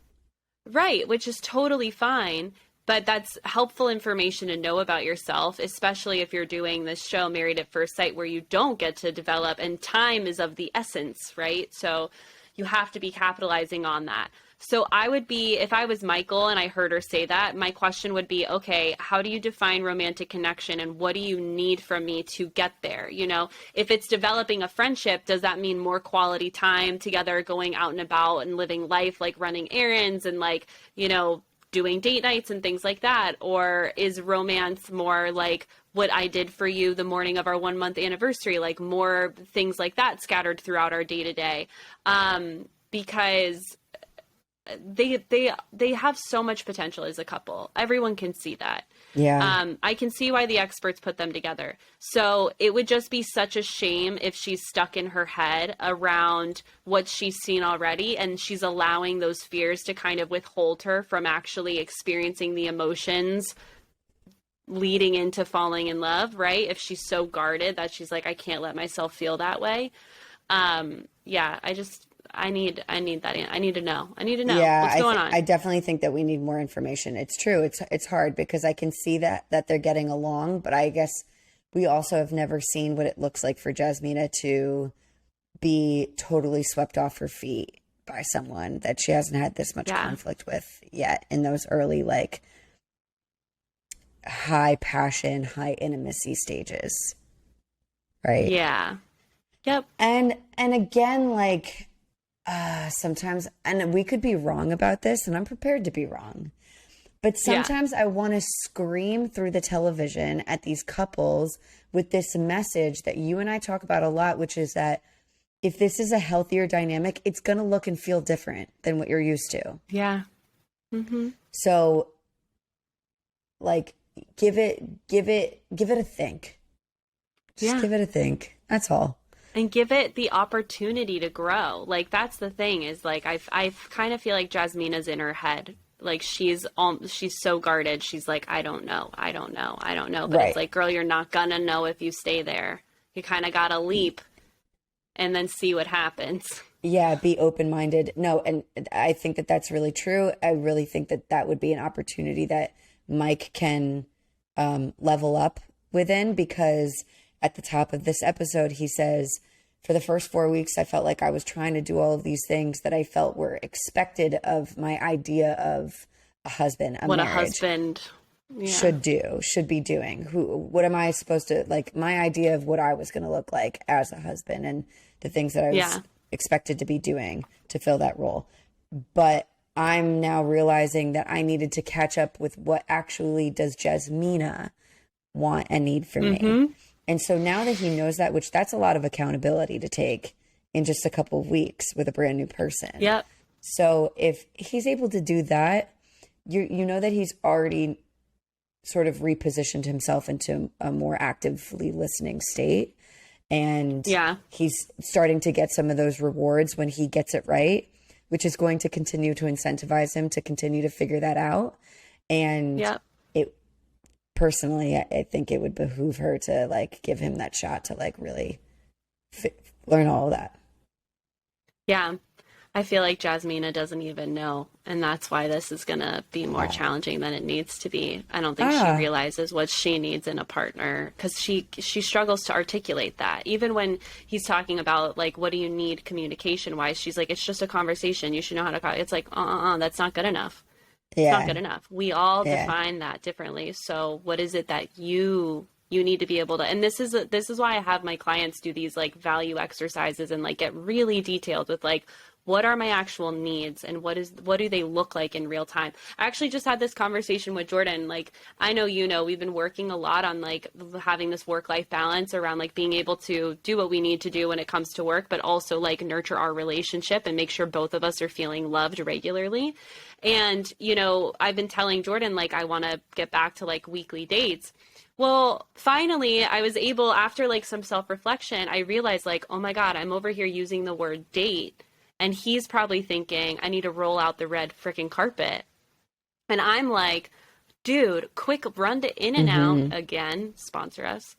[SPEAKER 1] Right, which is totally fine. But that's helpful information to know about yourself, especially if you're doing this show, Married at First Sight, where you don't get to develop, and time is of the essence, right? So you have to be capitalizing on that. So I would be, if I was Michael and I heard her say that, my question would be, okay, how do you define romantic connection and what do you need from me to get there? If it's developing a friendship, does that mean more quality time together, going out and about and living life, like running errands and like, doing date nights and things like that? Or is romance more like what I did for you the morning of our 1 month anniversary, like more things like that scattered throughout our day to day? Because they have so much potential as a couple. Everyone can see that. Yeah. I can see why the experts put them together. So it would just be such a shame if she's stuck in her head around what she's seen already and she's allowing those fears to kind of withhold her from actually experiencing the emotions leading into falling in love, right? If she's so guarded that she's like, I can't let myself feel that way. I need that. I need to know. What's going on.
[SPEAKER 2] I definitely think that we need more information. It's true. It's hard because I can see that they're getting along, but I guess we also have never seen what it looks like for Jasmina to be totally swept off her feet by someone that she hasn't had this much conflict with yet in those early, like, high passion, high intimacy stages. Right?
[SPEAKER 1] Yeah. Yep.
[SPEAKER 2] And again, like, sometimes, and we could be wrong about this, and I'm prepared to be wrong, but sometimes I want to scream through the television at these couples with this message that you and I talk about a lot, which is that if this is a healthier dynamic, it's going to look and feel different than what you're used to.
[SPEAKER 1] Yeah. Mm-hmm.
[SPEAKER 2] So, like, give it a think. Just give it a think. That's all.
[SPEAKER 1] And give it the opportunity to grow. Like, that's the thing is, like, I kind of feel like Jasmina's in her head. Like, she's so guarded. She's like, I don't know. But It's like, girl, you're not gonna know if you stay there. You kind of got to leap and then see what happens.
[SPEAKER 2] Yeah, be open-minded. No, and I think that that's really true. I really think that that would be an opportunity that Mike can level up within, because at the top of this episode, he says, for the first 4 weeks, I felt like I was trying to do all of these things that I felt were expected of my idea of a husband,
[SPEAKER 1] what marriage, a husband
[SPEAKER 2] should be doing. What am I supposed to, like, my idea of what I was going to look like as a husband and the things that I was expected to be doing to fill that role. But I'm now realizing that I needed to catch up with what actually does Jasmina want and need from me. And so now that he knows that, which that's a lot of accountability to take in just a couple of weeks with a brand new person.
[SPEAKER 1] Yep.
[SPEAKER 2] So if he's able to do that, you know that he's already sort of repositioned himself into a more actively listening state. And he's starting to get some of those rewards when he gets it right, which is going to continue to incentivize him to continue to figure that out. And personally, I think it would behoove her to, like, give him that shot to, like, really learn all of that.
[SPEAKER 1] Yeah. I feel like Jasmina doesn't even know. And that's why this is going to be more challenging than it needs to be. I don't think she realizes what she needs in a partner, because she struggles to articulate that. Even when he's talking about, like, what do you need communication wise? She's like, it's just a conversation. You should know how to, it's like, that's not good enough. It's not good enough. We all define that differently. So what is it that you need to be able to, and this is why I have my clients do these, like, value exercises and, like, get really detailed with, like, what are my actual needs and what do they look like in real time? I actually just had this conversation with Jordan. Like, I know, we've been working a lot on like having this work-life balance around like being able to do what we need to do when it comes to work, but also like nurture our relationship and make sure both of us are feeling loved regularly. And, I've been telling Jordan, like, I want to get back to like weekly dates. Well, finally, I was able, after like some self-reflection, I realized like, oh my God, I'm over here using the word date. And he's probably thinking, I need to roll out the red freaking carpet. And I'm like, dude, quick run to In-N-Out, again, sponsor us.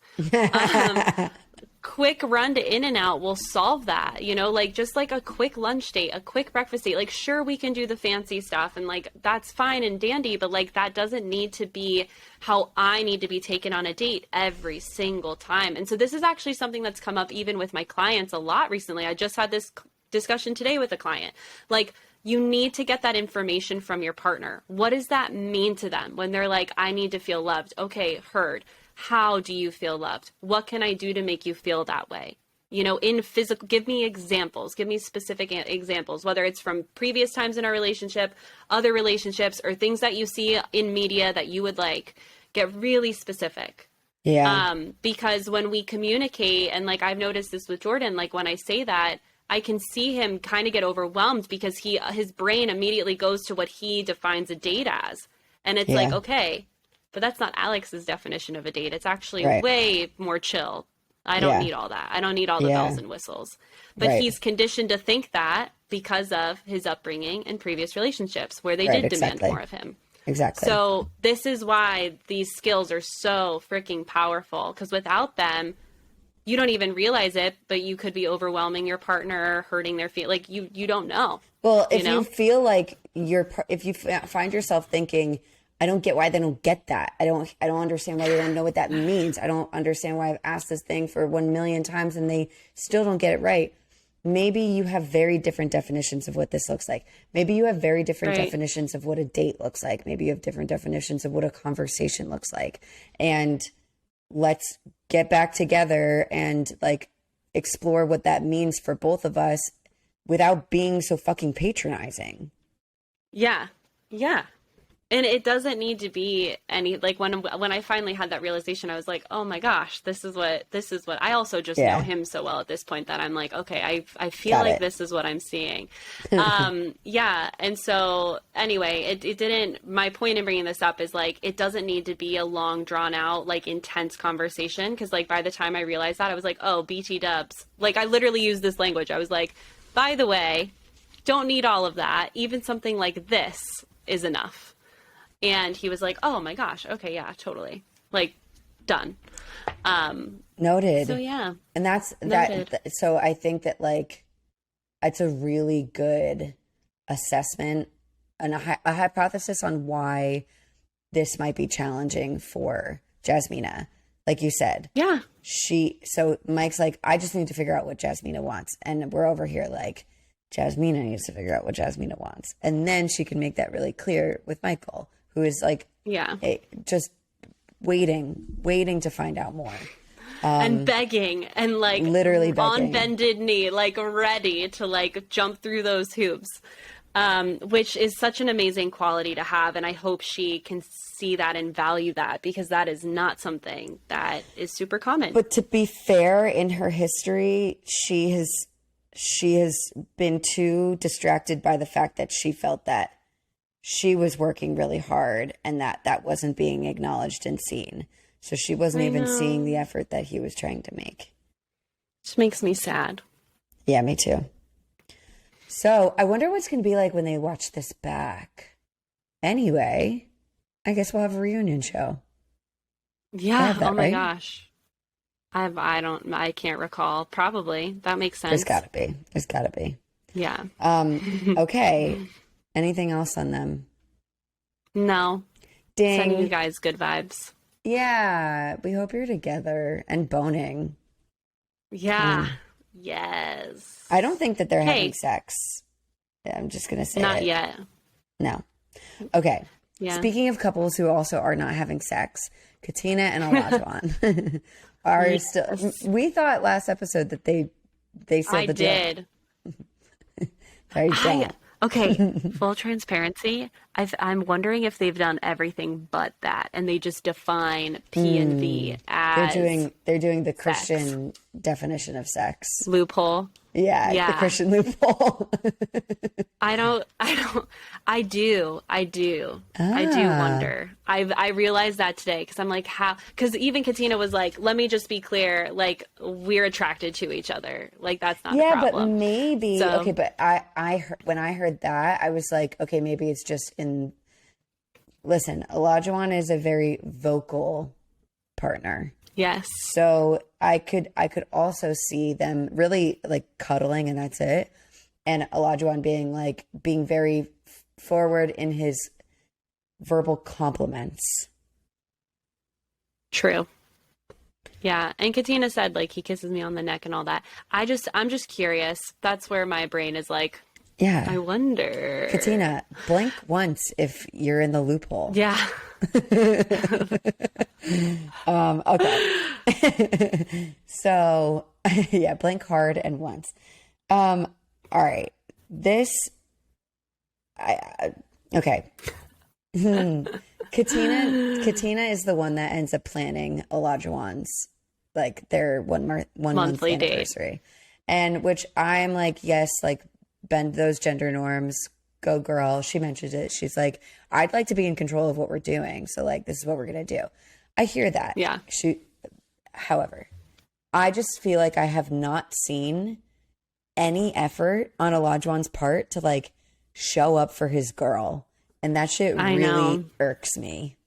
[SPEAKER 1] Quick run to In-N-Out will solve that, like just like a quick lunch date, a quick breakfast date. Like, sure, we can do the fancy stuff and like that's fine and dandy, but like that doesn't need to be how I need to be taken on a date every single time. And so this is actually something that's come up even with my clients a lot recently. I just had this discussion today with a client. Like, you need to get that information from your partner. What does that mean to them when they're like, I need to feel loved? Okay, heard. How do you feel loved? What can I do to make you feel that way? In physical, give me examples, give me specific examples, whether it's from previous times in our relationship, other relationships, or things that you see in media that you would like. Get really specific.
[SPEAKER 2] Yeah.
[SPEAKER 1] Because when we communicate, and like I've noticed this with Jordan, like when I say that, I can see him kind of get overwhelmed because his brain immediately goes to what he defines a date as. And it's like, okay, but that's not Alex's definition of a date. It's actually way more chill. I don't need all that. I don't need all the bells and whistles. But he's conditioned to think that because of his upbringing and previous relationships where they did demand more of him.
[SPEAKER 2] Exactly.
[SPEAKER 1] So this is why these skills are so freaking powerful, because without them, you don't even realize it, but you could be overwhelming your partner, hurting their feelings. Like you don't know.
[SPEAKER 2] Well, if you feel like if you find yourself thinking, I don't get why they don't get that. I don't understand why they don't know what that means. I don't understand why I've asked this thing for 1 million times and they still don't get it right. Maybe you have very different definitions of what this looks like. Maybe you have very different definitions of what a date looks like. Maybe you have different definitions of what a conversation looks like. And let's get back together and like explore what that means for both of us without being so fucking patronizing. Yeah. Yeah. And it doesn't need to be any, like when I finally had that realization, I was like, oh my gosh, this is what I also just know him so well at this point that I'm like, okay, I feel like this is what I'm seeing. Yeah. And so anyway, it didn't, my point in bringing this up is like, it doesn't need to be a long drawn out, like intense conversation. Cause like by the time I realized that, I was like, oh, BT dubs. Like I literally used this language. I was like, by the way, don't need all of that. Even something like this is enough. And he was like, oh my gosh. Okay. Yeah, totally. Like done. Noted. So yeah. And that's noted. That. So I think that like, it's a really good assessment and a hypothesis on why this might be challenging for Jasmina. Like you said. Yeah. So Mike's like, I just need to figure out what Jasmina wants. And we're over here like, Jasmina needs to figure out what Jasmina wants. And then she can make that really clear with Michael, who is like, just waiting to find out more. And begging and like literally begging. On bended knee, like ready to like jump through those hoops, which is such an amazing quality to have. And I hope she can see that and value that, because that is not something that is super common. But to be fair, in her history, she has been too distracted by the fact that she felt that she was working really hard and that wasn't being acknowledged and seen. So she wasn't even seeing the effort that he was trying to make. Which makes me sad. Yeah, me too. So I wonder what's going to be like when they watch this back. Anyway, I guess we'll have a reunion show. Yeah. That, oh my gosh. I can't recall. Probably. That makes sense. There's gotta be. Yeah. Okay. Anything else on them? No. Ding. Sending you guys good vibes. Yeah. We hope you're together and boning. Yeah. Yes. I don't think that they're having sex. I'm just going to say not yet. No. Okay. Yeah. Speaking of couples who also are not having sex, Katina and Olajuwon are still. We thought last episode that they said the deal. I did. I don't.
[SPEAKER 1] Okay, full transparency. I'm wondering if they've done everything but that, and they just define P and V
[SPEAKER 2] They're
[SPEAKER 1] as
[SPEAKER 2] doing the
[SPEAKER 1] sex.
[SPEAKER 2] Christian definition of sex.
[SPEAKER 1] Loophole.
[SPEAKER 2] Yeah, the
[SPEAKER 1] Yeah.
[SPEAKER 2] Christian loophole.
[SPEAKER 1] I do wonder. I realized that today because I'm like, how? Because even Katina was like, let me just be clear, like, we're attracted to each other. Like, that's not a problem.
[SPEAKER 2] But maybe,
[SPEAKER 1] So,
[SPEAKER 2] okay, but I heard, when I heard that, I was like, okay, maybe it's just listen, Olajuwon is a very vocal partner.
[SPEAKER 1] yes.
[SPEAKER 2] So I could also see them really like cuddling and that's it. And Olajuwon being very forward in his verbal compliments.
[SPEAKER 1] True. Yeah. And Katina said, like, he kisses me on the neck and all that. I'm just curious. That's where my brain is like,
[SPEAKER 2] Yeah.
[SPEAKER 1] I wonder.
[SPEAKER 2] Katina, blink once if you're in the loophole.
[SPEAKER 1] Yeah.
[SPEAKER 2] Okay. So yeah, blink hard and once. All right. Okay. Katina is the one that ends up planning Olajuwon's like their one month
[SPEAKER 1] Monthly date.
[SPEAKER 2] anniversary. And which I'm like, yes, like bend those gender norms, go girl. She mentioned it. She's like, I'd like to be in control of what we're doing. So like, this is what we're going to do. I hear that.
[SPEAKER 1] Yeah.
[SPEAKER 2] However, I just feel like I have not seen any effort on Olajuwon's part to like show up for his girl. And that shit really irks me.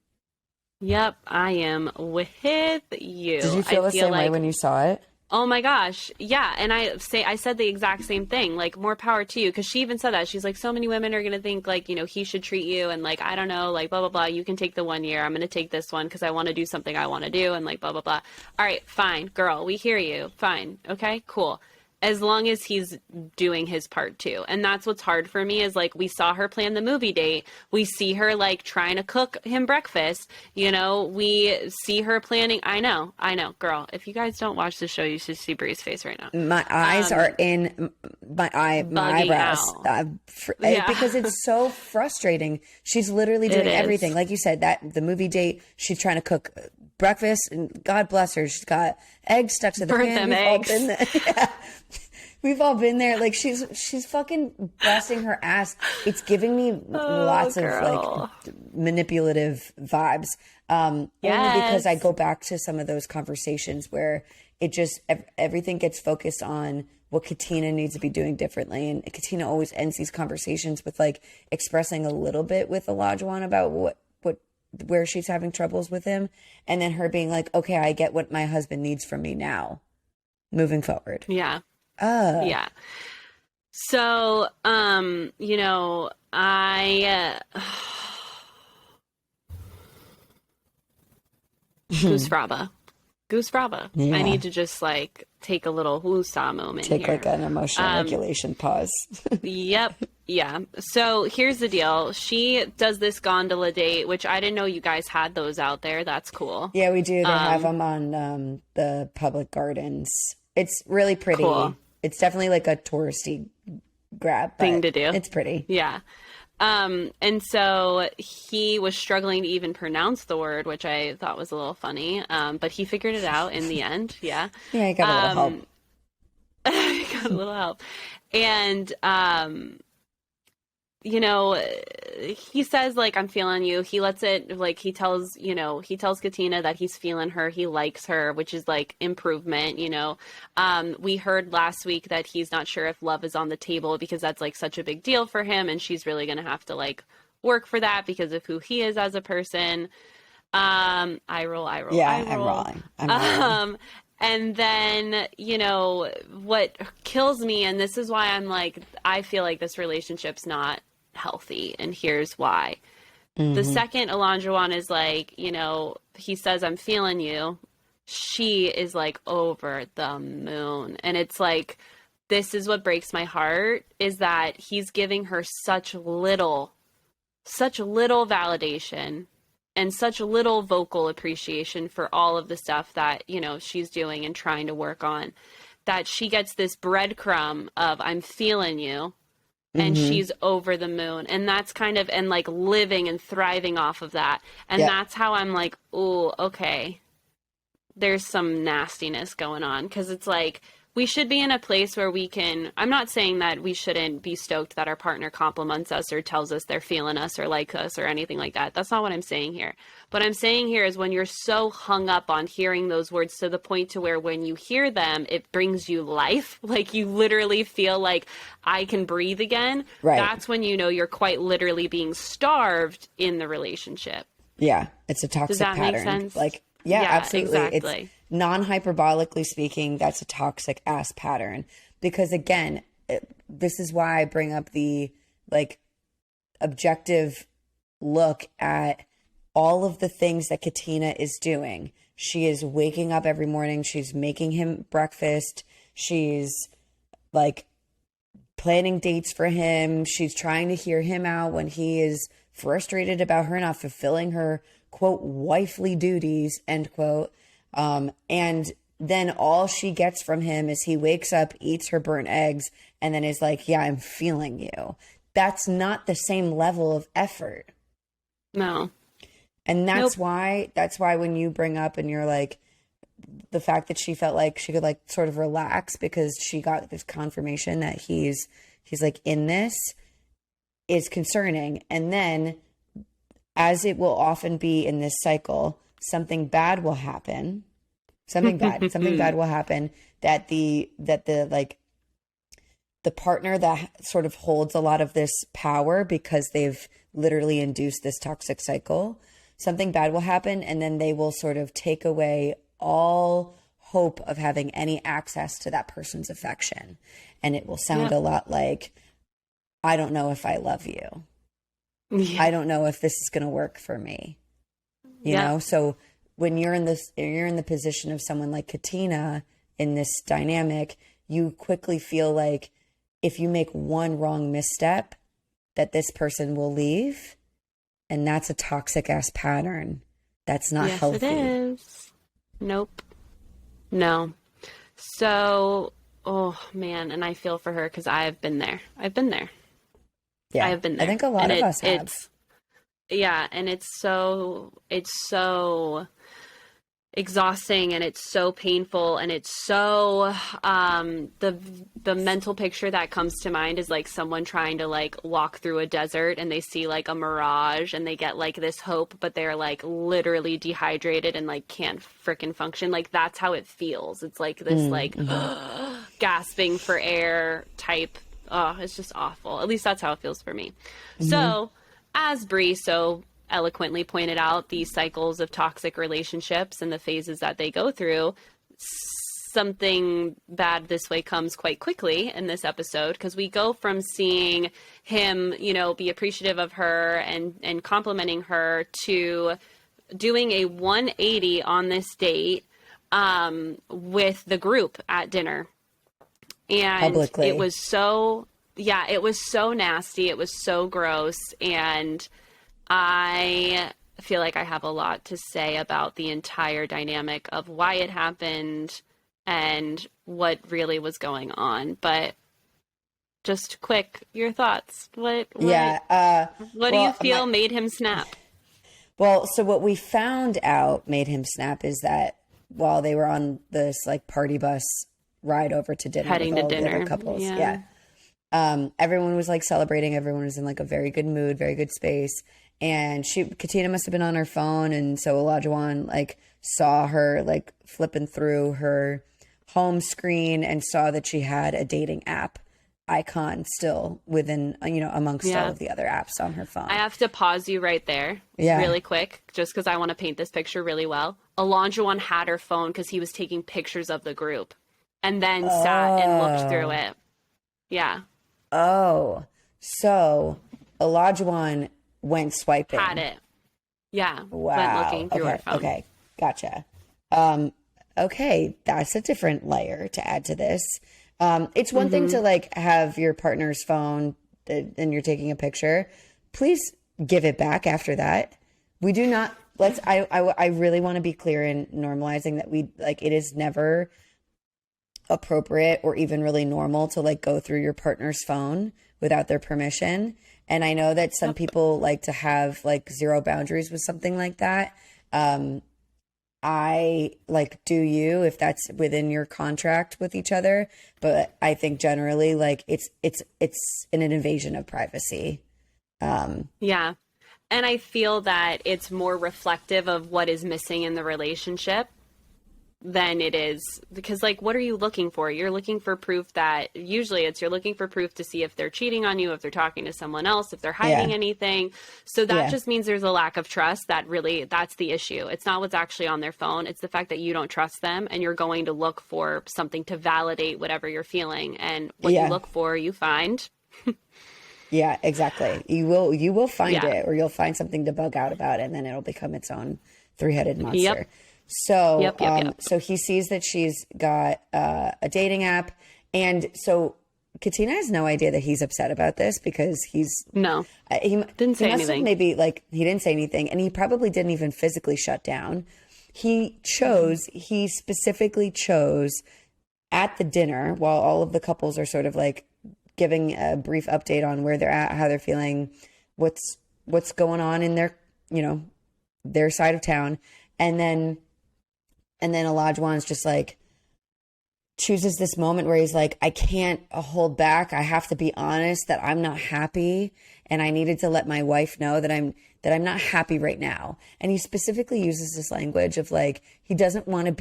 [SPEAKER 1] Yep, I am with you.
[SPEAKER 2] Did you feel the same way when you saw it?
[SPEAKER 1] Oh my gosh. Yeah. And I said the exact same thing, like, more power to you. Cause she even said that. She's like, so many women are going to think like, you know, he should treat you. And like, I don't know, like, blah, blah, blah. You can take the 1 year. I'm going to take this one because I want to do something I want to do. And like, blah, blah, blah. All right, fine. Girl, we hear you. Fine. Okay, cool. As long as he's doing his part too. And that's what's hard for me is like, we saw her plan the movie date. We see her like trying to cook him breakfast. You know, we see her planning. I know, girl. If you guys don't watch the show, you should see Bree's face right now.
[SPEAKER 2] My eyes are in my eyebrows. Because it's so frustrating. She's literally doing everything. Like you said, that the movie date, she's trying to cook breakfast, and God bless her, she's got eggs stuck to the pan. We've all been there. Yeah. We've all been there. Like she's fucking busting her ass. It's giving me lots of like manipulative vibes. Only because I go back to some of those conversations where it just everything gets focused on what Katina needs to be doing differently, and Katina always ends these conversations with like expressing a little bit with Olajuwon about where she's having troubles with him, and then her being like, okay, I get what my husband needs from me now moving forward.
[SPEAKER 1] Yeah. Yeah. So, you know, Goose Fraba. Yeah. I need to just like take a little woosah moment
[SPEAKER 2] here.
[SPEAKER 1] Take
[SPEAKER 2] like an emotional regulation pause.
[SPEAKER 1] Yep. Yeah. So here's the deal. She does this gondola date, which I didn't know you guys had those out there. That's cool.
[SPEAKER 2] Yeah, we do. They have them on the public gardens. It's really pretty. Cool. It's definitely like a touristy grab
[SPEAKER 1] thing to do.
[SPEAKER 2] It's pretty.
[SPEAKER 1] Yeah. And so he was struggling to even pronounce the word, which I thought was a little funny. But he figured it out in the end. Yeah.
[SPEAKER 2] Yeah, he got a little help.
[SPEAKER 1] He got a little help. And, you know, he says, like, I'm feeling you. He lets it, like, he tells Katina that he's feeling her. He likes her, which is, like, improvement, you know. We heard last week that he's not sure if love is on the table because that's, like, such a big deal for him. And she's really going to have to, like, work for that because of who he is as a person. I roll.
[SPEAKER 2] Yeah, I'm rolling.
[SPEAKER 1] And then, you know, what kills me, and this is why I'm like, I feel like this relationship's not healthy, and here's why. Mm-hmm. The second Olajuwon is like, you know, he says, I'm feeling you, she is like over the moon. And it's like, this is what breaks my heart, is that he's giving her such little validation and such little vocal appreciation for all of the stuff that, you know, she's doing and trying to work on, that she gets this breadcrumb of, I'm feeling you. and she's over the moon. And that's kind of, and like living and thriving off of that. And that's how I'm like, oh, okay, there's some nastiness going on. Because it's like, we should be in a place where we can, I'm not saying that we shouldn't be stoked that our partner compliments us or tells us they're feeling us or like us or anything like that. That's not what I'm saying here. What I'm saying here is when you're so hung up on hearing those words to the point to where when you hear them, it brings you life. Like you literally feel like I can breathe again.
[SPEAKER 2] Right.
[SPEAKER 1] That's when you know you're quite literally being starved in the relationship.
[SPEAKER 2] Yeah. It's a toxic pattern. Does that make sense? Like, yeah, absolutely.
[SPEAKER 1] Exactly.
[SPEAKER 2] It's non-hyperbolically speaking, that's a toxic ass pattern. Because again, this is why I bring up the like objective look at all of the things that Katina is doing. She is waking up every morning. She's making him breakfast. She's like planning dates for him. She's trying to hear him out when he is frustrated about her not fulfilling her, quote, wifely duties, end quote. And then all she gets from him is he wakes up, eats her burnt eggs, and then is like, yeah, I'm feeling you. That's not the same level of effort.
[SPEAKER 1] No.
[SPEAKER 2] And that's why when you bring up and you're like, the fact that she felt like she could like sort of relax because she got this confirmation that he's like in this is concerning. And then as it will often be in this cycle, something bad will happen. Something bad will happen that the partner that sort of holds a lot of this power because they've literally induced this toxic cycle, something bad will happen, and then they will sort of take away all hope of having any access to that person's affection. And it will sound a lot like, I don't know if I love you. Yeah. I don't know if this is going to work for me. You know? So when you're in the position of someone like Katina in this dynamic, you quickly feel like if you make one wrong misstep, that this person will leave. And that's a toxic ass pattern. That's not healthy.
[SPEAKER 1] Yes, it is. Nope. No. So, oh man. And I feel for her because I've been there. Yeah. I have been there.
[SPEAKER 2] I think a lot of us have.
[SPEAKER 1] And it's so exhausting and it's so painful and it's so the mental picture that comes to mind is like someone trying to like walk through a desert and they see like a mirage and they get like this hope, but they're like literally dehydrated and like can't freaking function. Like that's how it feels. It's like this gasping for air type. Oh, it's just awful. At least that's how it feels for me. So as Bree so eloquently pointed out, these cycles of toxic relationships and the phases that they go through, something bad this way comes quite quickly in this episode because we go from seeing him, you know, be appreciative of her and complimenting her to doing a 180 on this date with the group at dinner. And
[SPEAKER 2] publicly.
[SPEAKER 1] It was so nasty. It was so gross. And I feel like I have a lot to say about the entire dynamic of why it happened and what really was going on. But just quick, your thoughts. What do you feel made him snap?
[SPEAKER 2] Well, so what we found out made him snap is that while they were on this like party bus ride over to dinner,
[SPEAKER 1] heading to dinner,
[SPEAKER 2] the other couples, everyone was like celebrating. Everyone was in like a very good mood, very good space. And Katina must have been on her phone. And so Olajuwon like saw her like flipping through her home screen and saw that she had a dating app icon still within, amongst all of the other apps on her phone.
[SPEAKER 1] I have to pause you right there really quick, just because I want to paint this picture really well. Olajuwon had her phone because he was taking pictures of the group and then sat and looked through it. Yeah.
[SPEAKER 2] Oh, so Olajuwon went swiping.
[SPEAKER 1] Had it. Yeah.
[SPEAKER 2] Wow.
[SPEAKER 1] Went looking through her phone.
[SPEAKER 2] Okay. Gotcha. Okay. That's a different layer to add to this. It's one thing to like have your partner's phone and you're taking a picture. Please give it back after that. We do not, I really want to be clear in normalizing that it is never appropriate or even really normal to like go through your partner's phone without their permission. And I know that some people like to have like zero boundaries with something like that. I like, do you, if that's within your contract with each other, but I think generally like it's an invasion of privacy.
[SPEAKER 1] Yeah. And I feel that it's more reflective of what is missing in the relationship than it is, because like, what are you looking for? You're looking for proof that usually you're looking for proof to see if they're cheating on you, if they're talking to someone else, if they're hiding anything. So that just means there's a lack of trust. That's the issue. It's not what's actually on their phone. It's the fact that you don't trust them, and you're going to look for something to validate whatever you're feeling. And what you look for, you find.
[SPEAKER 2] Yeah, exactly. You will find it, or you'll find something to bug out about it, and then it'll become its own three-headed monster.
[SPEAKER 1] Yep.
[SPEAKER 2] So, so he sees that she's got a dating app, and so Katina has no idea that he's upset about this, because he didn't say anything. Maybe like he didn't say anything, and he probably didn't even physically shut down. He specifically chose at the dinner, while all of the couples are sort of like giving a brief update on where they're at, how they're feeling, what's going on in their, their side of town. And then Olajuwon's just like chooses this moment where he's like, I can't hold back. I have to be honest that I'm not happy. And I needed to let my wife know that I'm not happy right now. And he specifically uses this language of like, he doesn't want to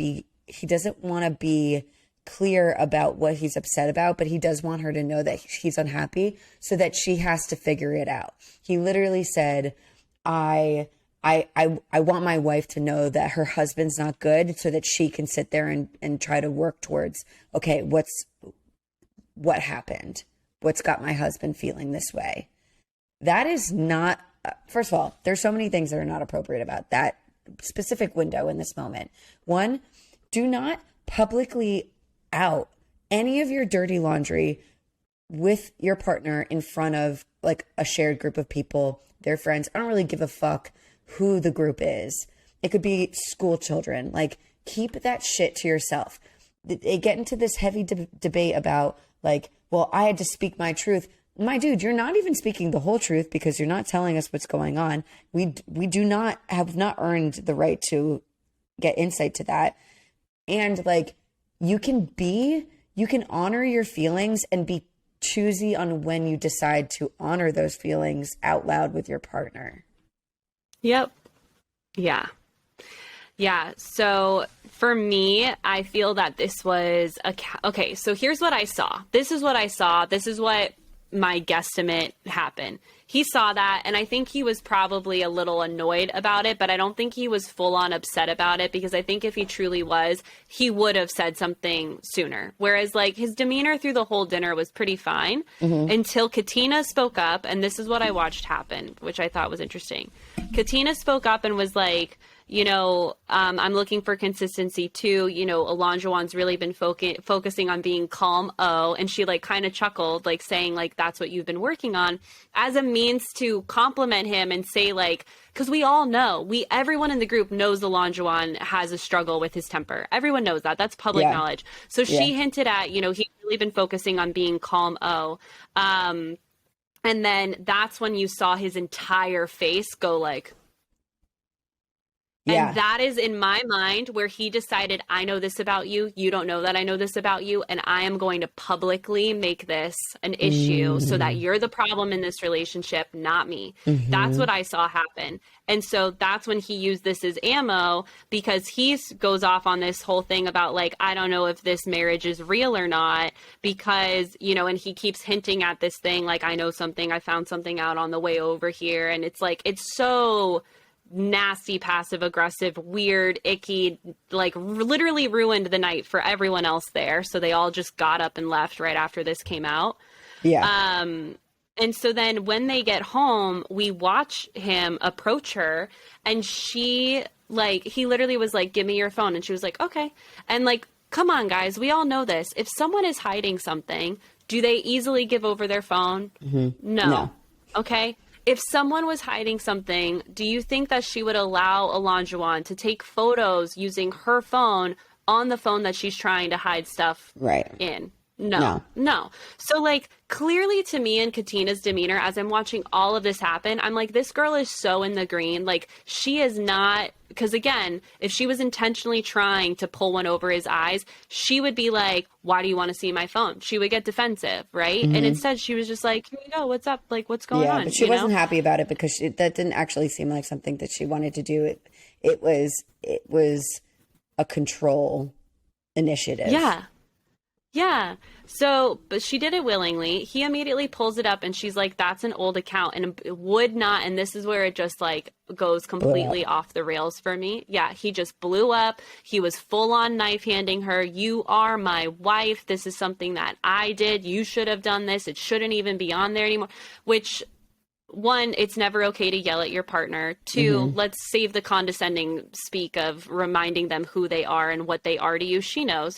[SPEAKER 2] be clear about what he's upset about, but he does want her to know that he's unhappy, so that she has to figure it out. He literally said, I want my wife to know that her husband's not good, so that she can sit there and try to work towards, okay, what happened? What's got my husband feeling this way? That is not, first of all, there's so many things that are not appropriate about that specific window in this moment. One, do not publicly out any of your dirty laundry with your partner in front of like a shared group of people, their friends. I don't really give a fuck who the group is. It could be school children. Like, keep that shit to yourself. They get into this heavy debate about like, well, I had to speak my truth. My dude, you're not even speaking the whole truth, because you're not telling us what's going on. We have not earned the right to get insight to that. And like, you can honor your feelings and be choosy on when you decide to honor those feelings out loud with your partner.
[SPEAKER 1] Yep. Yeah. Yeah. So for me, I feel that this was okay. So here's what I saw. This is what I saw. This is what my guesstimate happened. He saw that, and I think he was probably a little annoyed about it, but I don't think he was full on upset about it, because I think if he truly was, he would have said something sooner. Whereas like his demeanor through the whole dinner was pretty fine until Katina spoke up, and this is what I watched happen, which I thought was interesting. Katina spoke up and was like, I'm looking for consistency too. Olajuwon's really been focusing on being calm. And she like kind of chuckled, like saying like, that's what you've been working on, as a means to compliment him and say like, because we all know, everyone in the group knows Olajuwon has a struggle with his temper. Everyone knows that. That's public knowledge. So she hinted at, he's really been focusing on being calm. And then that's when you saw his entire face go like, and that is in my mind where he decided, I know this about you. You don't know that I know this about you. And I am going to publicly make this an issue so that you're the problem in this relationship, not me. That's what I saw happen. And so that's when he used this as ammo, because he goes off on this whole thing about like, I don't know if this marriage is real or not, because, and he keeps hinting at this thing like, I know something, I found something out on the way over here. And it's like, it's so nasty, passive aggressive, weird, icky, like literally ruined the night for everyone else there. So they all just got up and left right after this came out. Yeah. And so then when they get home, we watch him approach her, and he literally was like, give me your phone. And she was like, okay. And like, come on guys, we all know this. If someone is hiding something, do they easily give over their phone? No. Okay. If someone was hiding something, do you think that she would allow Olajuwon to take photos using her phone on the phone that she's trying to hide stuff in? No, no. So like clearly to me and Katina's demeanor as I'm watching all of this happen, I'm like, this girl is so in the green. Like she is not, because again, if she was intentionally trying to pull one over his eyes, she would be like, why do you want to see my phone? She would get defensive, right? And instead she was just like, here you go, what's up? Like what's going on?
[SPEAKER 2] But she wasn't happy about it because that didn't actually seem like something that she wanted to do. It was a control initiative.
[SPEAKER 1] Yeah. So, but she did it willingly. He immediately pulls it up and she's like, that's an old account. And it would not. And this is where it just like goes completely off the rails for me. Yeah. He just blew up. He was full on knife handing her. You are my wife. This is something that I did. You should have done this. It shouldn't even be on there anymore, which, one, it's never okay to yell at your partner. Two, let's save the condescending speak of reminding them who they are and what they are to you. She knows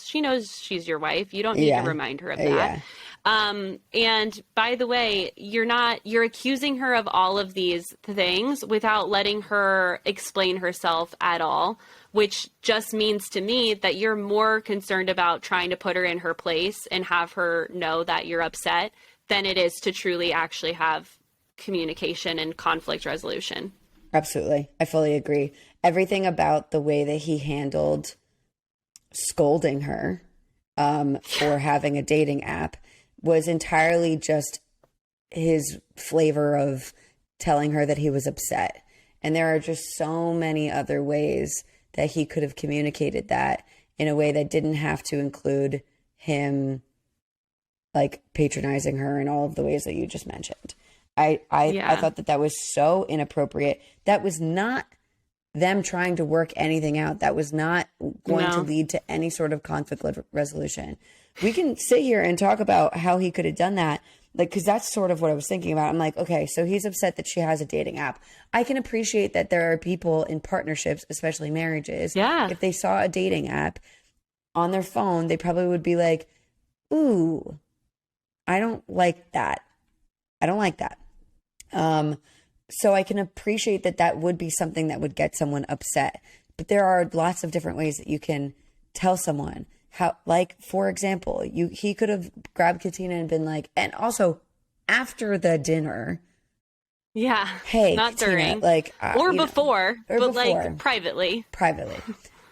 [SPEAKER 1] she's your wife. You don't need to remind her of that. And by the way, you're accusing her of all of these things without letting her explain herself at all, which just means to me that you're more concerned about trying to put her in her place and have her know that you're upset than it is to truly actually have communication and conflict resolution.
[SPEAKER 2] Absolutely. I fully agree. Everything about the way that he handled scolding her for having a dating app was entirely just his flavor of telling her that he was upset. And there are just so many other ways that he could have communicated that in a way that didn't have to include him like patronizing her in all of the ways that you just mentioned. I thought that was so inappropriate. That was not them trying to work anything out. That was not going to lead to any sort of conflict resolution. We can sit here and talk about how he could have done that. Like, because that's sort of what I was thinking about. I'm like, okay, so he's upset that she has a dating app. I can appreciate that there are people in partnerships, especially marriages.
[SPEAKER 1] Yeah.
[SPEAKER 2] If they saw a dating app on their phone, they probably would be like, ooh, I don't like that. I don't like that. So I can appreciate that would be something that would get someone upset. But there are lots of different ways that you can tell someone how, like, for example, he could have grabbed Katina and been like, and also after the dinner.
[SPEAKER 1] Yeah.
[SPEAKER 2] Hey,
[SPEAKER 1] not
[SPEAKER 2] Katina,
[SPEAKER 1] during.
[SPEAKER 2] like,
[SPEAKER 1] or before, but like privately.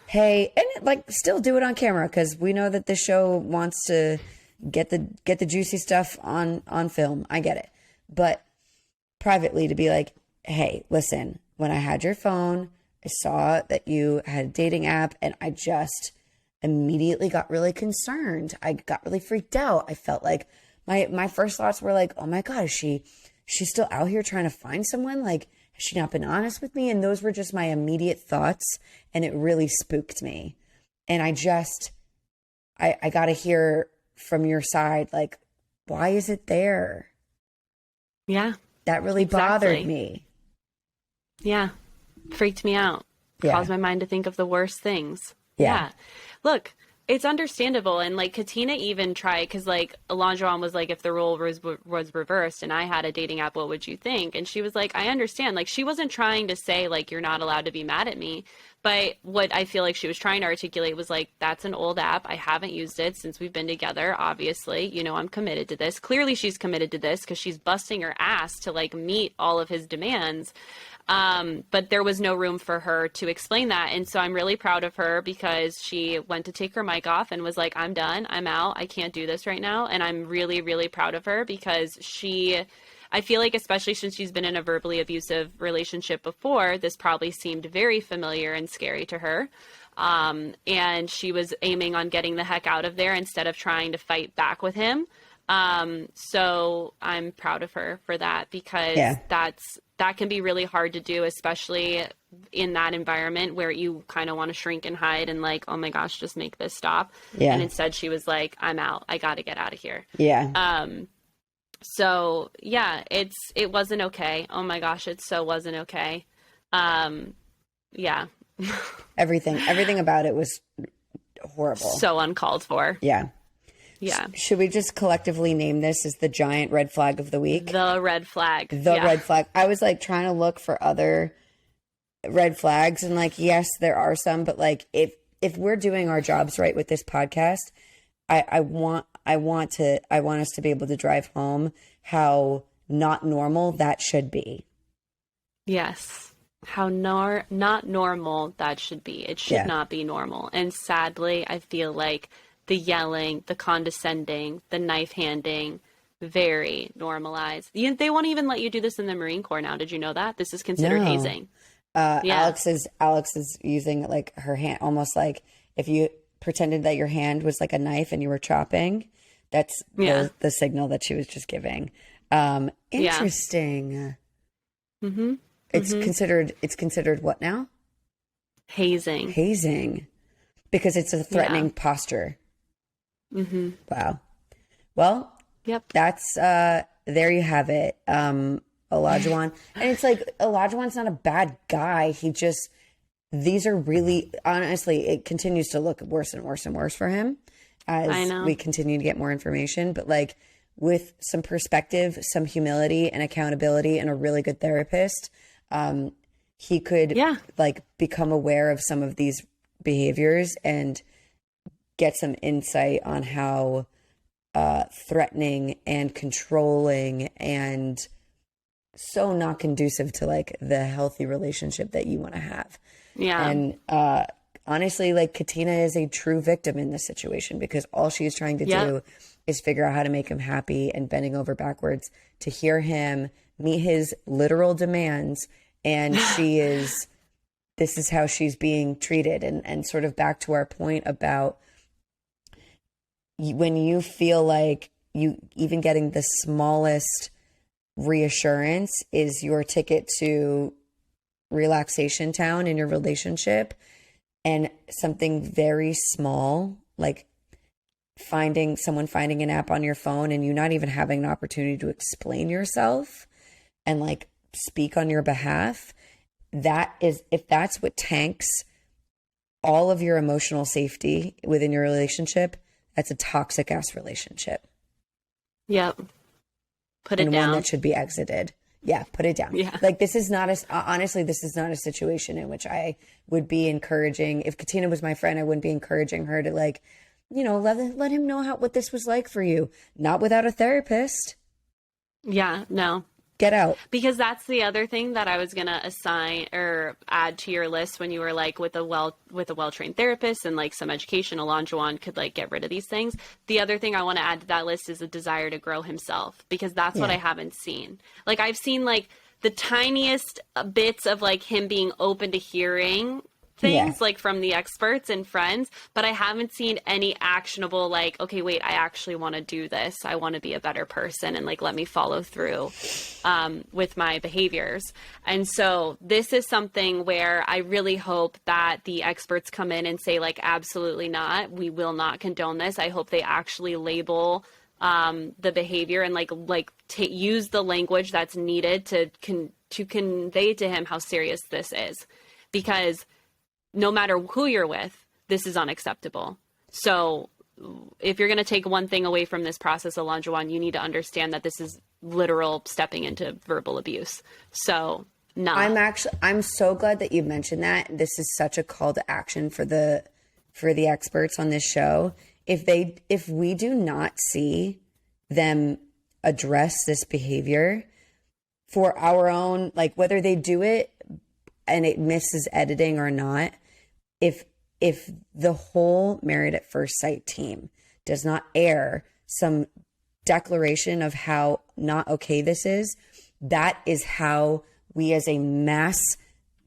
[SPEAKER 1] Hey, and like still do it on camera because we know that the show wants to get the juicy stuff on film. I get it. But privately to be like, hey, listen, when I had your phone, I saw that you had a dating app and I just immediately got really concerned. I got really freaked out. I felt like my first thoughts were like, oh my God, is she's still out here trying to find someone? Like, has she not been honest with me? And those were just my immediate thoughts. And it really spooked me. And I got to hear from your side, like, why is it there? Yeah.
[SPEAKER 2] That really bothered me.
[SPEAKER 1] Yeah. Freaked me out.
[SPEAKER 2] Yeah.
[SPEAKER 1] Caused my mind to think of the worst things.
[SPEAKER 2] Yeah.
[SPEAKER 1] Look, it's understandable. And like Katina even tried, because like Alondra was like, if the role was reversed and I had a dating app, what would you think? And she was like, I understand. Like she wasn't trying to say like, you're not allowed to be mad at me. But what I feel like she was trying to articulate was like, that's an old app. I haven't used it since we've been together. Obviously, you know, I'm committed to this. Clearly she's committed to this because she's busting her ass to like meet all of his demands. But there was no room for her to explain that. And so I'm really proud of her because she went to take her mic off and was like, I'm done. I'm out. I can't do this right now. And I'm really, really proud of her because I feel like, especially since she's been in a verbally abusive relationship before, this probably seemed very familiar and scary to her. And she was aiming on getting the heck out of there instead of trying to fight back with him. So I'm proud of her for that because that can be really hard to do, especially in that environment where you kind of want to shrink and hide and like, oh my gosh, just make this stop.
[SPEAKER 2] Yeah.
[SPEAKER 1] And instead she was like, I'm out. I got to get out of here.
[SPEAKER 2] Yeah.
[SPEAKER 1] So yeah, it wasn't okay. Oh my gosh, it so wasn't okay. Yeah.
[SPEAKER 2] Everything about it was horrible.
[SPEAKER 1] So uncalled for.
[SPEAKER 2] Yeah.
[SPEAKER 1] Yeah.
[SPEAKER 2] Should we just collectively name this as the giant red flag of the week?
[SPEAKER 1] The red flag.
[SPEAKER 2] Red flag. I was like trying to look for other red flags and like, yes, there are some, but like if we're doing our jobs right with this podcast, I want I want us to be able to drive home how not normal that should be.
[SPEAKER 1] Yes. How not normal that should be. It should not be normal. And sadly, I feel like the yelling, the condescending, the knife handing, very normalized. They won't even let you do this in the Marine Corps now. Did you know that? This is considered hazing.
[SPEAKER 2] Alex is using like her hand, almost like if you pretended that your hand was like a knife and you were chopping. That's the signal that she was just giving. Interesting. Yeah. Mm-hmm. It's considered what now?
[SPEAKER 1] Hazing.
[SPEAKER 2] Because it's a threatening posture. Mm-hmm. Wow. Well, that's, there you have it. Olajuwon. And it's like, Olajuwon's not a bad guy. These are really, honestly, it continues to look worse and worse and worse for him as we continue to get more information. But like with some perspective, some humility and accountability and a really good therapist, he could like become aware of some of these behaviors and get some insight on how threatening and controlling and so not conducive to like the healthy relationship that you want to have. Yeah. And honestly, like Katina is a true victim in this situation because all she's trying to do is figure out how to make him happy and bending over backwards to hear him meet his literal demands. And this is how she's being treated. And sort of back to our point about when you feel like you even getting the smallest reassurance is your ticket to relaxation town in your relationship, and something very small like finding an app on your phone and you not even having an opportunity to explain yourself and like speak on your behalf, that is, if that's what tanks all of your emotional safety within your relationship, that's a toxic ass relationship.
[SPEAKER 1] Yep. Put it down.
[SPEAKER 2] And one that should be exited. Yeah, put it down. Yeah. Like this is not honestly, this is not a situation in which I would be encouraging. If Katina was my friend, I wouldn't be encouraging her to like, you know, let him know what this was like for you. Not without a therapist.
[SPEAKER 1] Yeah, no.
[SPEAKER 2] Get out.
[SPEAKER 1] Because that's the other thing that I was going to assign or add to your list when you were like with a well-trained therapist and like some education, Olajuwon could like get rid of these things. The other thing I want to add to that list is a desire to grow himself, because that's what I haven't seen. Like I've seen like the tiniest bits of like him being open to hearing things like from the experts and friends, but I haven't seen any actionable like, okay, wait, I actually want to do this. I want to be a better person and like let me follow through with my behaviors. And so this is something where I really hope that the experts come in and say like, absolutely not. We will not condone this. I hope they actually label the behavior and use the language that's needed to convey to him how serious this is, because no matter who you're with, this is unacceptable. So if you're going to take one thing away from this process, Olajuwon, you need to understand that this is literal stepping into verbal abuse. So no. I'm so glad that you mentioned that. This is such a call to action for the experts on this show. If we do not see them address this behavior for our own, like whether they do it and it misses editing or not, if the whole Married at First Sight team does not air some declaration of how not okay this is, that is how we as a mass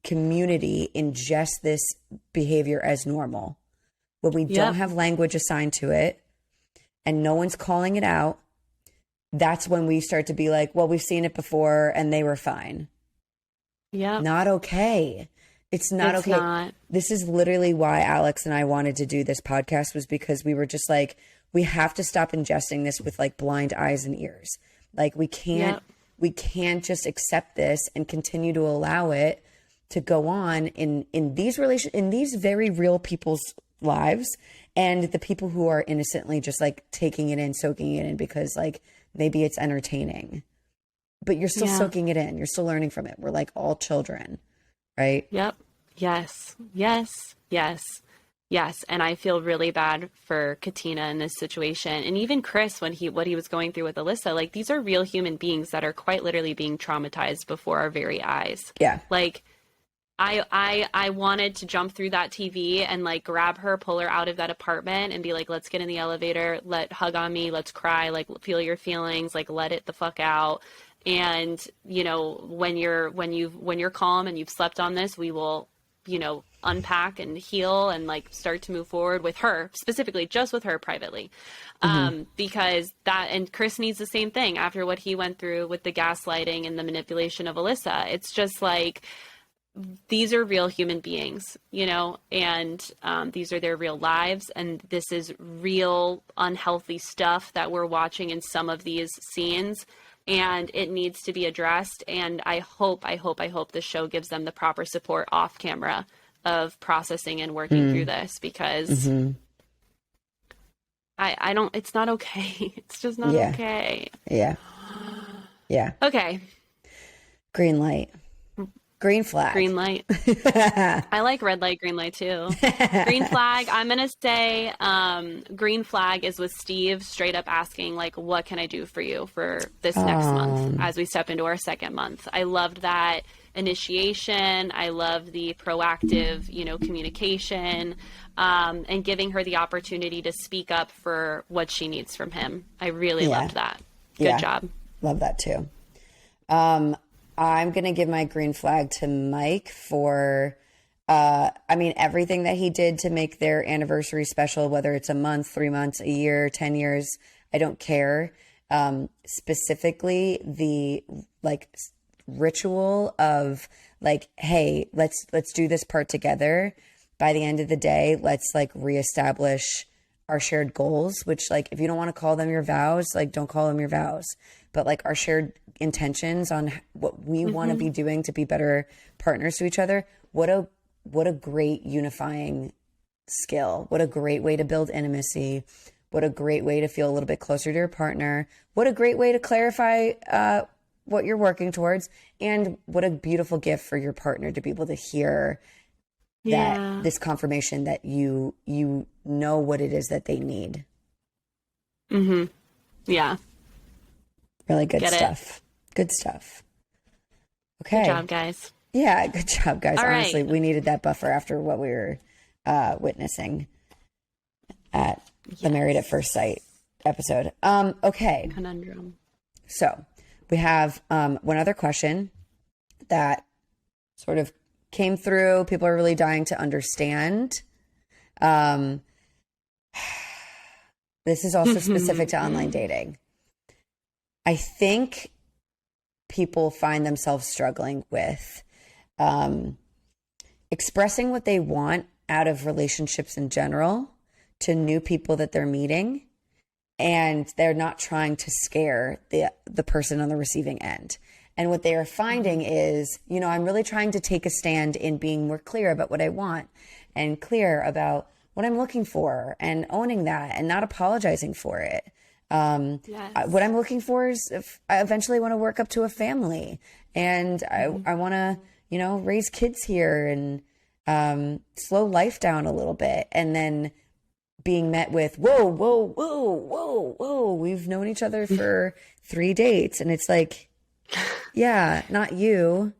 [SPEAKER 1] community ingest this behavior as normal. When we don't have language assigned to it and no one's calling it out, that's when we start to be like, well, we've seen it before and they were fine. Yeah. Not okay. It's okay. Not. This is literally why Alex and I wanted to do this podcast, was because we were just like, we have to stop ingesting this with like blind eyes and ears. Like we can't just accept this and continue to allow it to go on in these very real people's lives, and the people who are innocently just like taking it in, soaking it in because like maybe it's entertaining. But you're still soaking it in. You're still learning from it. We're like all children, right? Yep. Yes. Yes. Yes. Yes, and I feel really bad for Katina in this situation. And even Chris, when what he was going through with Alyssa, like these are real human beings that are quite literally being traumatized before our very eyes.
[SPEAKER 2] Yeah.
[SPEAKER 1] Like I wanted to jump through that TV and like grab her, pull her out of that apartment and be like, let's get in the elevator, hug on me, let's cry, like feel your feelings, like let it the fuck out. And, you know, when you're calm and you've slept on this, we will, you know, unpack and heal and like start to move forward with her, specifically just with her privately. Because that, and Chris needs the same thing after what he went through with the gaslighting and the manipulation of Alyssa. It's just like, these are real human beings, you know, and these are their real lives. And this is real unhealthy stuff that we're watching in some of these scenes. And it needs to be addressed. And I hope the show gives them the proper support off camera of processing and working through this, because I don't, it's not okay. It's just not okay.
[SPEAKER 2] Yeah. Yeah.
[SPEAKER 1] Okay.
[SPEAKER 2] Green light. Green flag.
[SPEAKER 1] Green light. I like red light, green light too. Green flag. I'm going to say green flag is with Steve straight up asking, like, what can I do for you for this next month as we step into our second month? I loved that initiation. I love the proactive, you know, communication and giving her the opportunity to speak up for what she needs from him. I really loved that. Good job.
[SPEAKER 2] Love that too. I'm going to give my green flag to Mike for, I mean, everything that he did to make their anniversary special, whether it's a month, 3 months, a year, 10 years, I don't care. Specifically the like ritual of like, hey, let's do this part together. By the end of the day, let's like reestablish our shared goals, which like, if you don't want to call them your vows, like don't call them your vows, but like our shared intentions on what we want to be doing to be better partners to each other. What a great unifying skill. What a great way to build intimacy. What a great way to feel a little bit closer to your partner. What a great way to clarify what you're working towards. And what a beautiful gift for your partner to be able to hear that this confirmation that you know what it is that they need.
[SPEAKER 1] Yeah.
[SPEAKER 2] Really good stuff. Good stuff. Okay.
[SPEAKER 1] Good job, guys.
[SPEAKER 2] Yeah, good job, guys.
[SPEAKER 1] All
[SPEAKER 2] Honestly,
[SPEAKER 1] right.
[SPEAKER 2] we needed that buffer after what we were witnessing at the Married at First Sight episode. Okay.
[SPEAKER 1] Conundrum.
[SPEAKER 2] So we have one other question that sort of came through. People are really dying to understand. This is also specific to online dating. I think people find themselves struggling with expressing what they want out of relationships in general to new people that they're meeting, and they're not trying to scare the person on the receiving end. And what they are finding is, you know, I'm really trying to take a stand in being more clear about what I want and clear about what I'm looking for and owning that and not apologizing for it. What I'm looking for is if I eventually want to work up to a family, and I want to, you know, raise kids here and slow life down a little bit. And then being met with, whoa, we've known each other for 3 dates. And it's like, yeah, not you.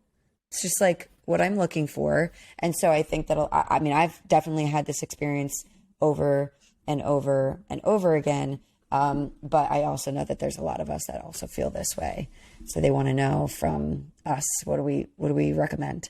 [SPEAKER 2] It's just like what I'm looking for. And so I think I mean, I've definitely had this experience over and over and over again. But I also know that there's a lot of us that also feel this way. So they want to know from us, what do we recommend?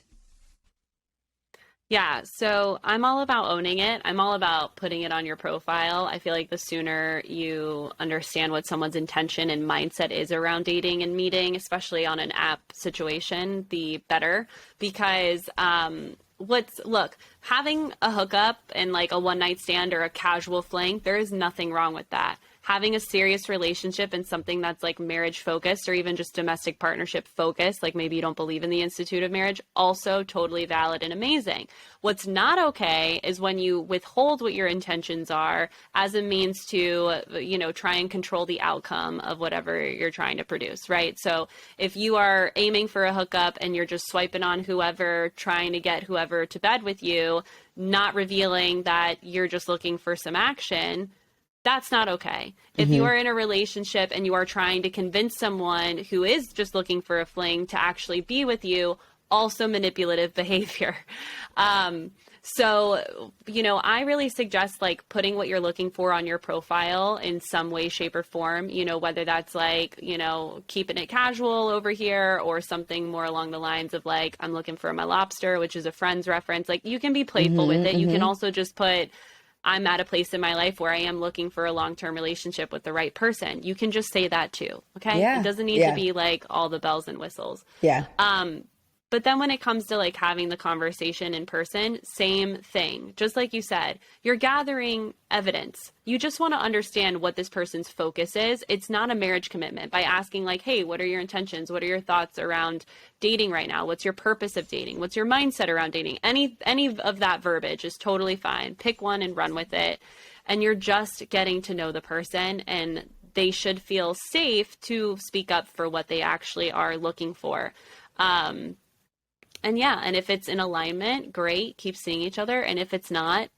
[SPEAKER 1] Yeah. So I'm all about owning it. I'm all about putting it on your profile. I feel like the sooner you understand what someone's intention and mindset is around dating and meeting, especially on an app situation, the better, because, look, having a hookup and like a one night stand or a casual fling, there is nothing wrong with that. having a serious relationship and something that's like marriage focused or even just domestic partnership focused, like maybe you don't believe in the institute of marriage, also totally valid and amazing. What's not okay is when you withhold what your intentions are as a means to, try and control the outcome of whatever you're trying to produce, right? So if you are aiming for a hookup and you're just swiping on whoever, trying to get whoever to bed with you, not revealing that you're just looking for some action, that's not okay. If you are in a relationship and you are trying to convince someone who is just looking for a fling to actually be with you, also manipulative behavior. So, I really suggest like putting what you're looking for on your profile in some way, shape, or form, whether that's like, keeping it casual over here or something more along the lines of like, I'm looking for my lobster, which is a Friends reference. Like you can be playful with it. You can also just put, I'm at a place in my life where I am looking for a long-term relationship with the right person. You can just say that too. Okay.
[SPEAKER 2] Yeah.
[SPEAKER 1] It doesn't need to be like all the bells and whistles.
[SPEAKER 2] Yeah.
[SPEAKER 1] But then when it comes to like having the conversation in person, same thing. Just like you said, you're gathering evidence. You just want to understand what this person's focus is. It's not a marriage commitment by asking like, hey, what are your intentions? What are your thoughts around dating right now? What's your purpose of dating? What's your mindset around dating? Any of that verbiage is totally fine. Pick one and run with it. And you're just getting to know the person, and they should feel safe to speak up for what they actually are looking for. And if it's in alignment, great, keep seeing each other. And if it's not,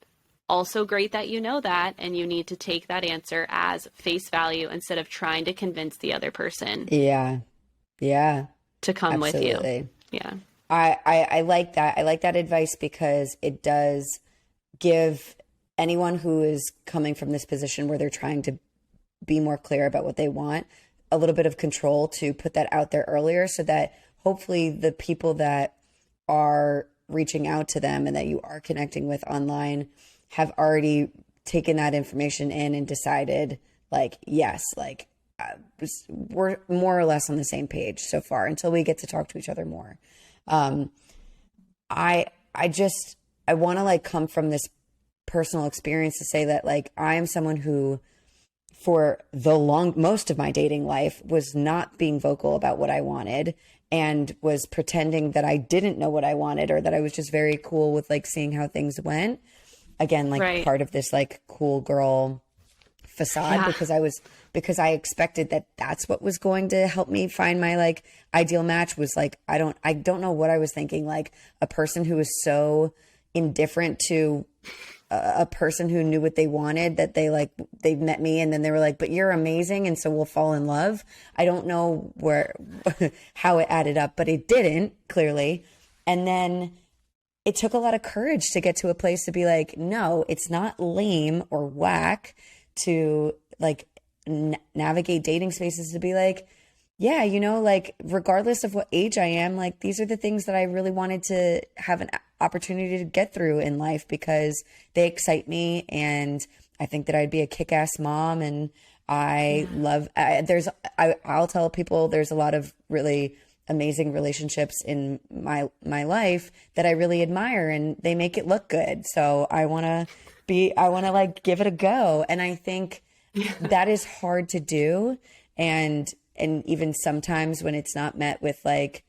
[SPEAKER 1] also great that you know that, and you need to take that answer as face value instead of trying to convince the other person.
[SPEAKER 2] Yeah.
[SPEAKER 1] To come
[SPEAKER 2] Absolutely.
[SPEAKER 1] with you. Yeah.
[SPEAKER 2] I like that. I like that advice because it does give anyone who is coming from this position where they're trying to be more clear about what they want a little bit of control to put that out there earlier, so that hopefully the people that are reaching out to them and that you are connecting with online have already taken that information in and decided like, yes, like we're more or less on the same page so far until we get to talk to each other more. I want to like come from this personal experience to say that like I am someone who for most of my dating life was not being vocal about what I wanted and was pretending that I didn't know what I wanted, or that I was just very cool with like seeing how things went. Again, like part of this like cool girl facade, because I expected that that's what was going to help me find my like ideal match. Was like, I don't know what I was thinking. Like a person who was so indifferent to a person who knew what they wanted, that they met me and then they were like, but you're amazing, and so we'll fall in love. I don't know how it added up, but it didn't, clearly. And then it took a lot of courage to get to a place to be like, no, it's not lame or whack to like navigate dating spaces, to be like, yeah, like regardless of what age I am, like these are the things that I really wanted to have an opportunity to get through in life because they excite me, and I think that I'd be a kick-ass mom, and I'll tell people there's a lot of really amazing relationships in my life that I really admire, and they make it look good. So I want to like give it a go. And I think that is hard to do. And even sometimes when it's not met with like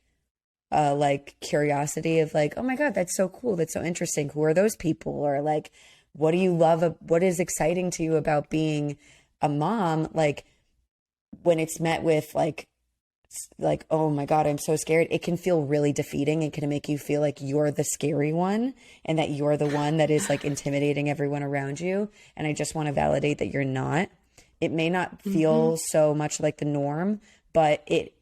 [SPEAKER 2] curiosity of like, oh my God, that's so cool. That's so interesting. Who are those people? Or like, what do you love? What is exciting to you about being a mom? Like when it's met with like, oh my God, I'm so scared. It can feel really defeating. It can make you feel like you're the scary one and that you're the one that is like intimidating everyone around you. And I just want to validate that you're not. It may not feel so much like the norm, but it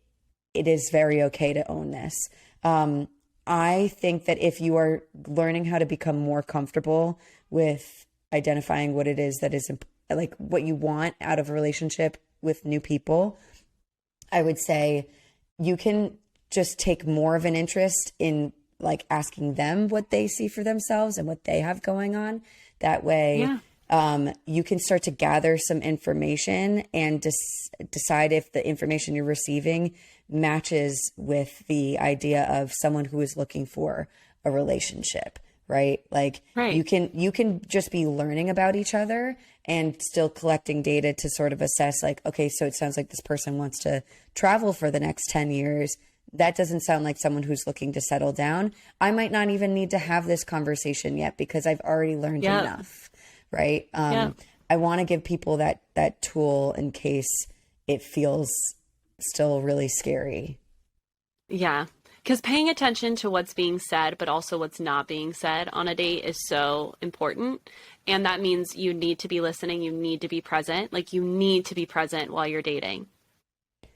[SPEAKER 2] is very okay to own this. I think that if you are learning how to become more comfortable with identifying what it is that is like what you want out of a relationship with new people, I would say you can just take more of an interest in like asking them what they see for themselves and what they have going on. That way, you can start to gather some information and decide if the information you're receiving matches with the idea of someone who is looking for a relationship. right? Like
[SPEAKER 1] Right.
[SPEAKER 2] you can just be learning about each other and still collecting data to sort of assess like, okay, so it sounds like this person wants to travel for the next 10 years. That doesn't sound like someone who's looking to settle down. I might not even need to have this conversation yet because I've already learned enough, right? I want to give people that tool in case it feels still really scary.
[SPEAKER 1] Yeah. Because paying attention to what's being said, but also what's not being said on a date is so important. And that means you need to be listening. You need to be present. Like, you need to be present while you're dating.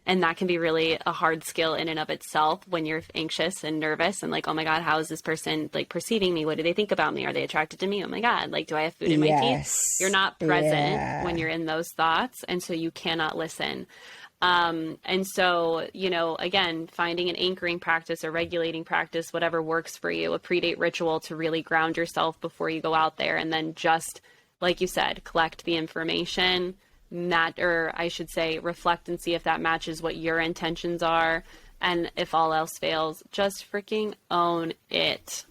[SPEAKER 1] And that can be really a hard skill in and of itself when you're anxious and nervous and like, oh my God, how is this person like perceiving me? What do they think about me? Are they attracted to me? Oh my God, like, do I have food in my teeth? You're not present when you're in those thoughts. And so you cannot listen. And so, you know, again, finding an anchoring practice or regulating practice, whatever works for you, a pre-date ritual to really ground yourself before you go out there. And then just, like you said, collect the information, or I should say, reflect and see if that matches what your intentions are. And if all else fails, just freaking own it.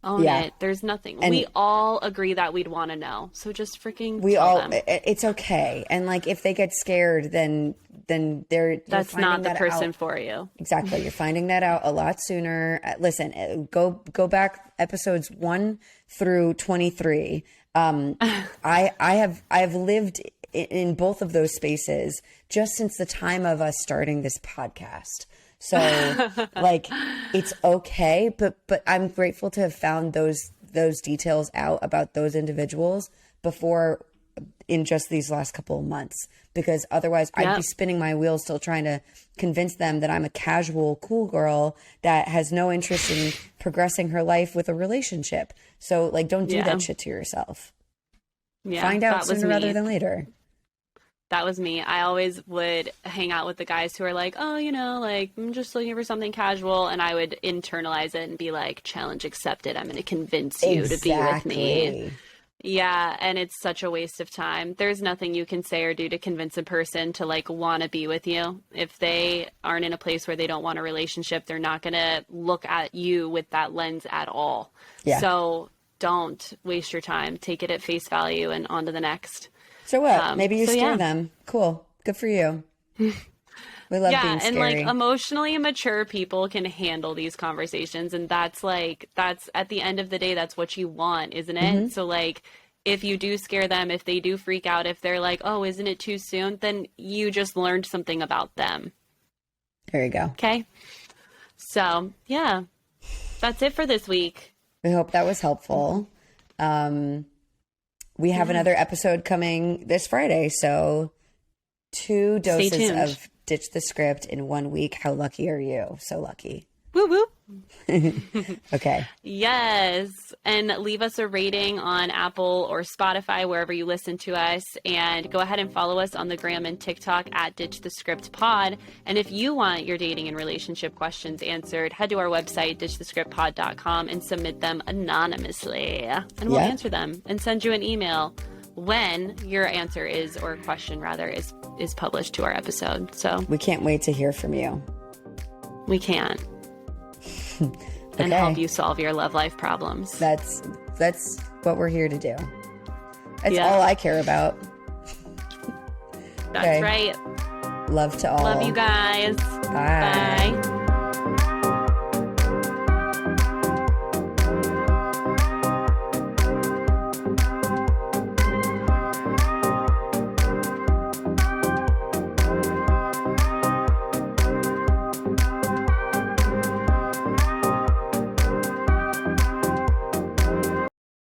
[SPEAKER 1] Own it. There's nothing. And we all agree that we'd want to know. So just freaking tell them.
[SPEAKER 2] It's okay. And like, if they get scared, then
[SPEAKER 1] that's not the person for you.
[SPEAKER 2] Exactly. You're finding that out a lot sooner. Listen, go back episodes 1 through 23. I have lived in both of those spaces just since the time of us starting this podcast. So like, it's okay, but I'm grateful to have found those details out about those individuals before in just these last couple of months, because otherwise I'd be spinning my wheels still trying to convince them that I'm a casual, cool girl that has no interest in progressing her life with a relationship. So like, don't do that shit to yourself. Find out sooner rather than later.
[SPEAKER 1] That was me. I always would hang out with the guys who are like, oh, you know, like, I'm just looking for something casual. And I would internalize it and be like, challenge accepted. I'm going to convince you to be with me. Yeah. And it's such a waste of time. There's nothing you can say or do to convince a person to like want to be with you. If they aren't in a place where they don't want a relationship, they're not going to look at you with that lens at all. Yeah. So don't waste your time. Take it at face value and on to the next.
[SPEAKER 2] So what? Maybe you scare them. Cool. Good for you. We love being scary.
[SPEAKER 1] And like, emotionally mature people can handle these conversations. And that's at the end of the day, that's what you want, isn't it? Mm-hmm. So like, if you do scare them, if they do freak out, if they're like, oh, isn't it too soon? Then you just learned something about them.
[SPEAKER 2] There you go.
[SPEAKER 1] Okay. So yeah, that's it for this week.
[SPEAKER 2] We hope that was helpful. We have another episode coming this Friday, so 2 doses of Ditch the Script in 1 week. How lucky are you? So lucky.
[SPEAKER 1] Woo woo.
[SPEAKER 2] Okay.
[SPEAKER 1] Yes. And leave us a rating on Apple or Spotify, wherever you listen to us. And go ahead and follow us on the gram and TikTok at Ditch the Script Pod. And if you want your dating and relationship questions answered, head to our website, ditchthescriptpod.com, and submit them anonymously. And we'll answer them and send you an email when your answer is, or question rather, is published to our episode. So
[SPEAKER 2] we can't wait to hear from you.
[SPEAKER 1] We can't. And help you solve your love life problems.
[SPEAKER 2] That's what we're here to do. That's all I care about.
[SPEAKER 1] That's right.
[SPEAKER 2] Love to all.
[SPEAKER 1] Love you guys.
[SPEAKER 2] Bye.
[SPEAKER 1] Bye.